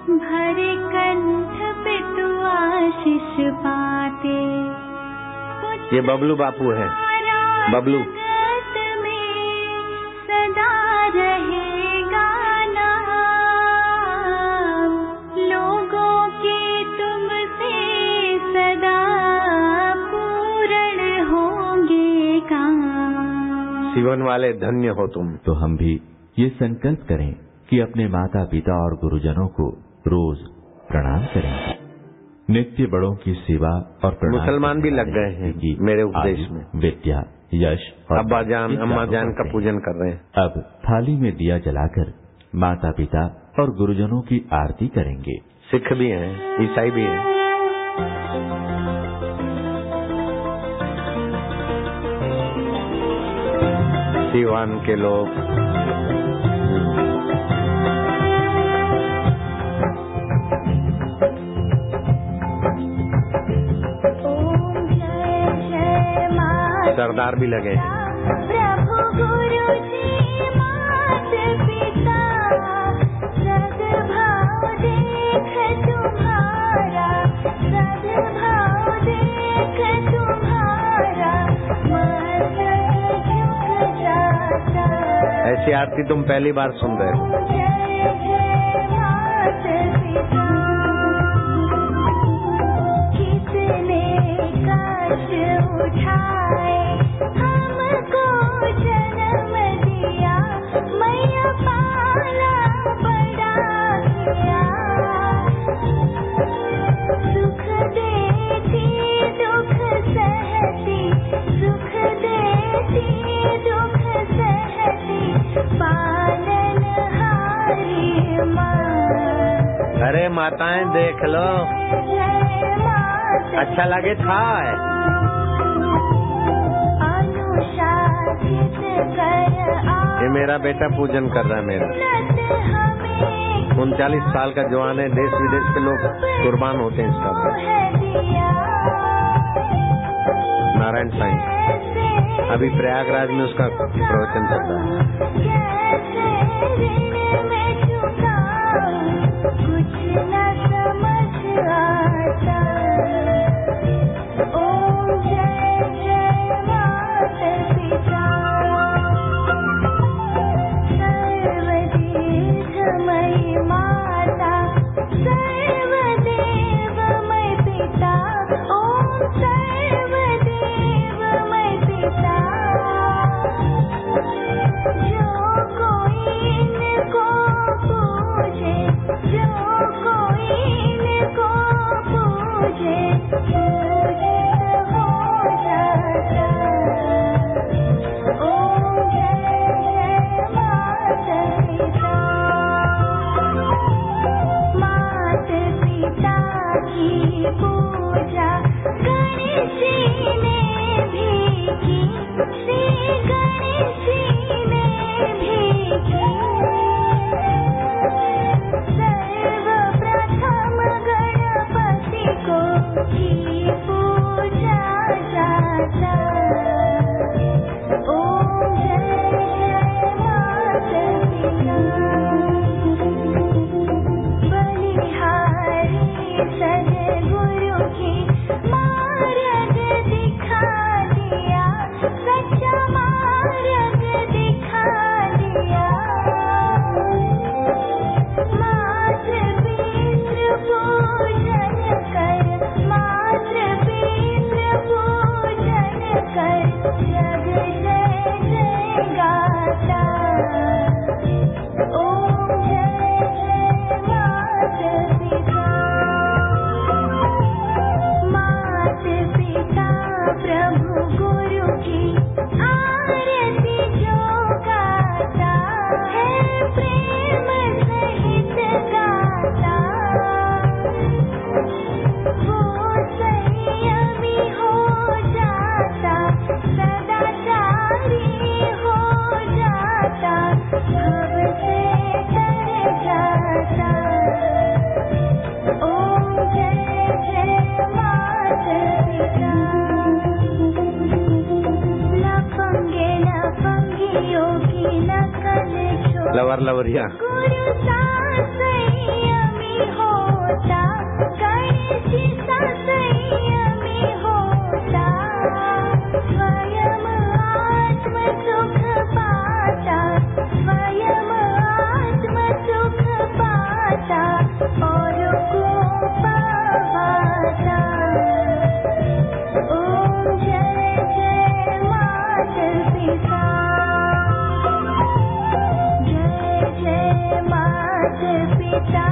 भरे कंठ पे तू आशीष पाते। ये बबलू बापू है, बबलू। में सदा रहेगा नाम, लोगों के तुमसे सदा पूर्ण होंगे काम। जीवन वाले धन्य हो तुम। तो हम भी ये संकल्प करें कि अपने माता पिता और गुरुजनों को रोज प्रणाम करेंगे। नित्य बड़ों की सेवा और प्रणाम। मुसलमान भी लग गए हैं मेरे उपदेश में। विद्या, यश और अब्बा जान अम्मा जान का पूजन कर रहे हैं। अब थाली में दिया जलाकर माता पिता और गुरुजनों की आरती करेंगे। सिख भी हैं, ईसाई भी हैं। सीवान के लोग सरदार भी लगे हैं। प्रभु गुरु जी मात पिता सद्भाव देख तुम्हारा, सद्भाव देख तुम्हारा मस्तक झुक जाता। ऐसी आरती तुम पहली बार सुन रहे हो। जय जय मात पिता। किसने कष्ट उठाए हमको जन्म दिया, मैया पाला बड़ा किया। सुख देती दुख सहती, सुख देती दुख सहती पालनहारी माँ। अरे माताएं देख लो, अच्छा लगे था। ये मेरा बेटा पूजन कर रहा है मेरा। 39 साल का जवान है, देश विदेश के लोग कुर्बान होते हैं इसका। नारायण साईं अभी प्रयागराज में उसका प्रवचन चल रहा है। कुछ न समझ आता। ओम जय जय मात पिता। सर्वदेवमयी माता, सर्वदेवमय पिता। ओम सर्वदेवमय पिता। जो कोई इनको पूजे, जो कोई इनको पूजे, पूजित हो जाता। ओम जय जय मात पिता। मात पिता की पूजा गणेश जी ने भी की, श्री गणेश जी ने भी की। सर्वप्रथम गणपति को ही पूजा जाता। ओम जय जय मात पिता। बलिहारी सद्गुरु की मार्ग दिखा दिया, सच्चा मार्ग दिखा दिया। मातृ पितृ पूजन कर, मातृ पितृ पूजन कर, जग जय जय गाता। ओम जय जय मात पिता। मात पिता प्रभु गुरु की आरती जो गाता है, प्रेम सहित गाता। वो संयमी हो जाता, सदाचारी हो जाता, भव से तर जाता। ओम जय जय मात पिता। लफंगे लफंगी योगी नकल छोड़, लवर लवरिया गुरु सा संयमी होता, गणेश सा संयमी होता। स्वयं आत्म सुख पाता, स्वयं आत्म सुख पाता, और को पावाता। ओम जय जय मात पिता। जय जय मात पिता।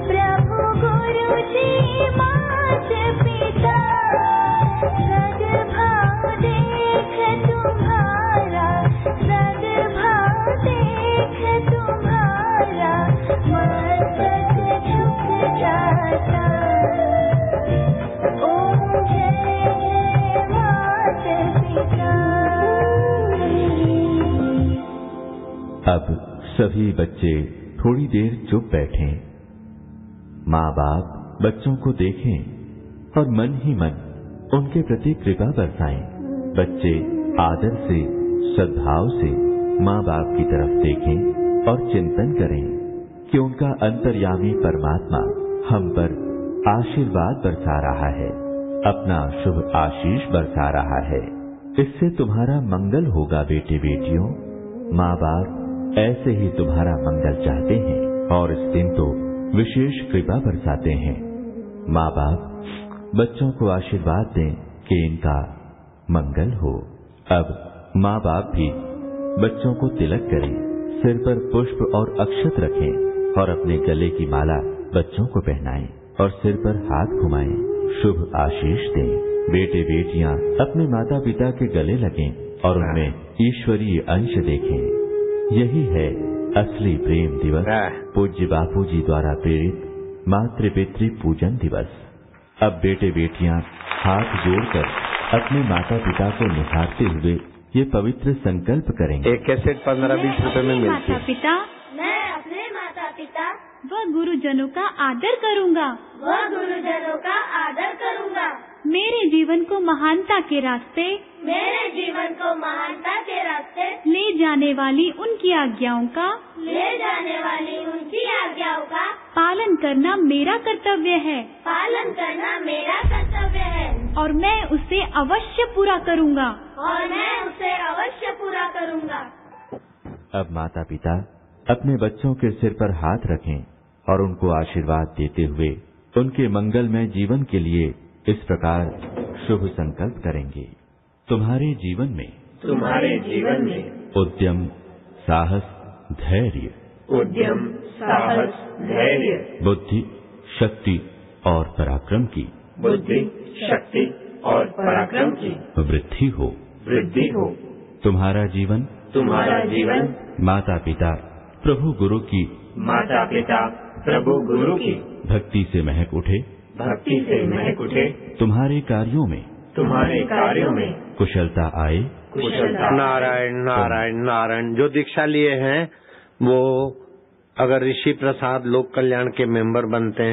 प्रभु गुरु जी मात पिता। सद्भाव देख तुम्हारा, सद्भाव देख तुम्हारा मस्तक झुक जाता। ओम जय जय मात पिता। अब सभी बच्चे थोड़ी देर चुप बैठें। माँ बाप बच्चों को देखें और मन ही मन उनके प्रति कृपा बरसाएं। बच्चे आदर से, सद्भाव से माँ बाप की तरफ देखें और चिंतन करें कि उनका अंतर्यामी परमात्मा हम पर आशीर्वाद बरसा रहा है, अपना शुभ आशीष बरसा रहा है। इससे तुम्हारा मंगल होगा बेटे बेटियों। माँ बाप ऐसे ही तुम्हारा मंगल चाहते हैं और इस दिन तो विशेष कृपा बरसाते हैं। माँ बाप बच्चों को आशीर्वाद दें कि इनका मंगल हो। अब माँ बाप भी बच्चों को तिलक करें, सिर पर पुष्प और अक्षत रखें और अपने गले की माला बच्चों को पहनाएं और सिर पर हाथ घुमाएं, शुभ आशीष दें। बेटे बेटियां अपने माता पिता के गले लगें और उनमें ईश्वरीय अंश देखें। यही है असली प्रेम दिवस, पूज्य बापू जी द्वारा प्रेरित मातृ पितृ पूजन दिवस। अब बेटे बेटियां हाथ जोड़कर अपने माता पिता को निहारते हुए ये पवित्र संकल्प करेंगे। एक कैसेट 15-20 रुपए में मिलती माता है। पिता, मैं अपने माता पिता व गुरुजनों का आदर करूंगा। मेरे जीवन को महानता के रास्ते ले जाने वाली उनकी आज्ञाओं का पालन करना मेरा कर्तव्य है। और मैं उसे अवश्य पूरा करूंगा। अब माता पिता अपने बच्चों के सिर पर हाथ रखें और उनको आशीर्वाद देते हुए उनके मंगलमय जीवन के लिए इस प्रकार शुभ संकल्प करेंगे। तुम्हारे जीवन में उद्यम, साहस, धैर्य, बुद्धि, शक्ति और पराक्रम की वृद्धि हो। तुम्हारा जीवन माता पिता प्रभु गुरु की भक्ति से महक उठे। तुम्हारे कार्यों में कुशलता आए। नारायण नारायण नारायण। जो दीक्षा लिए हैं वो अगर ऋषि प्रसाद लोक कल्याण के मेंबर बनते हैं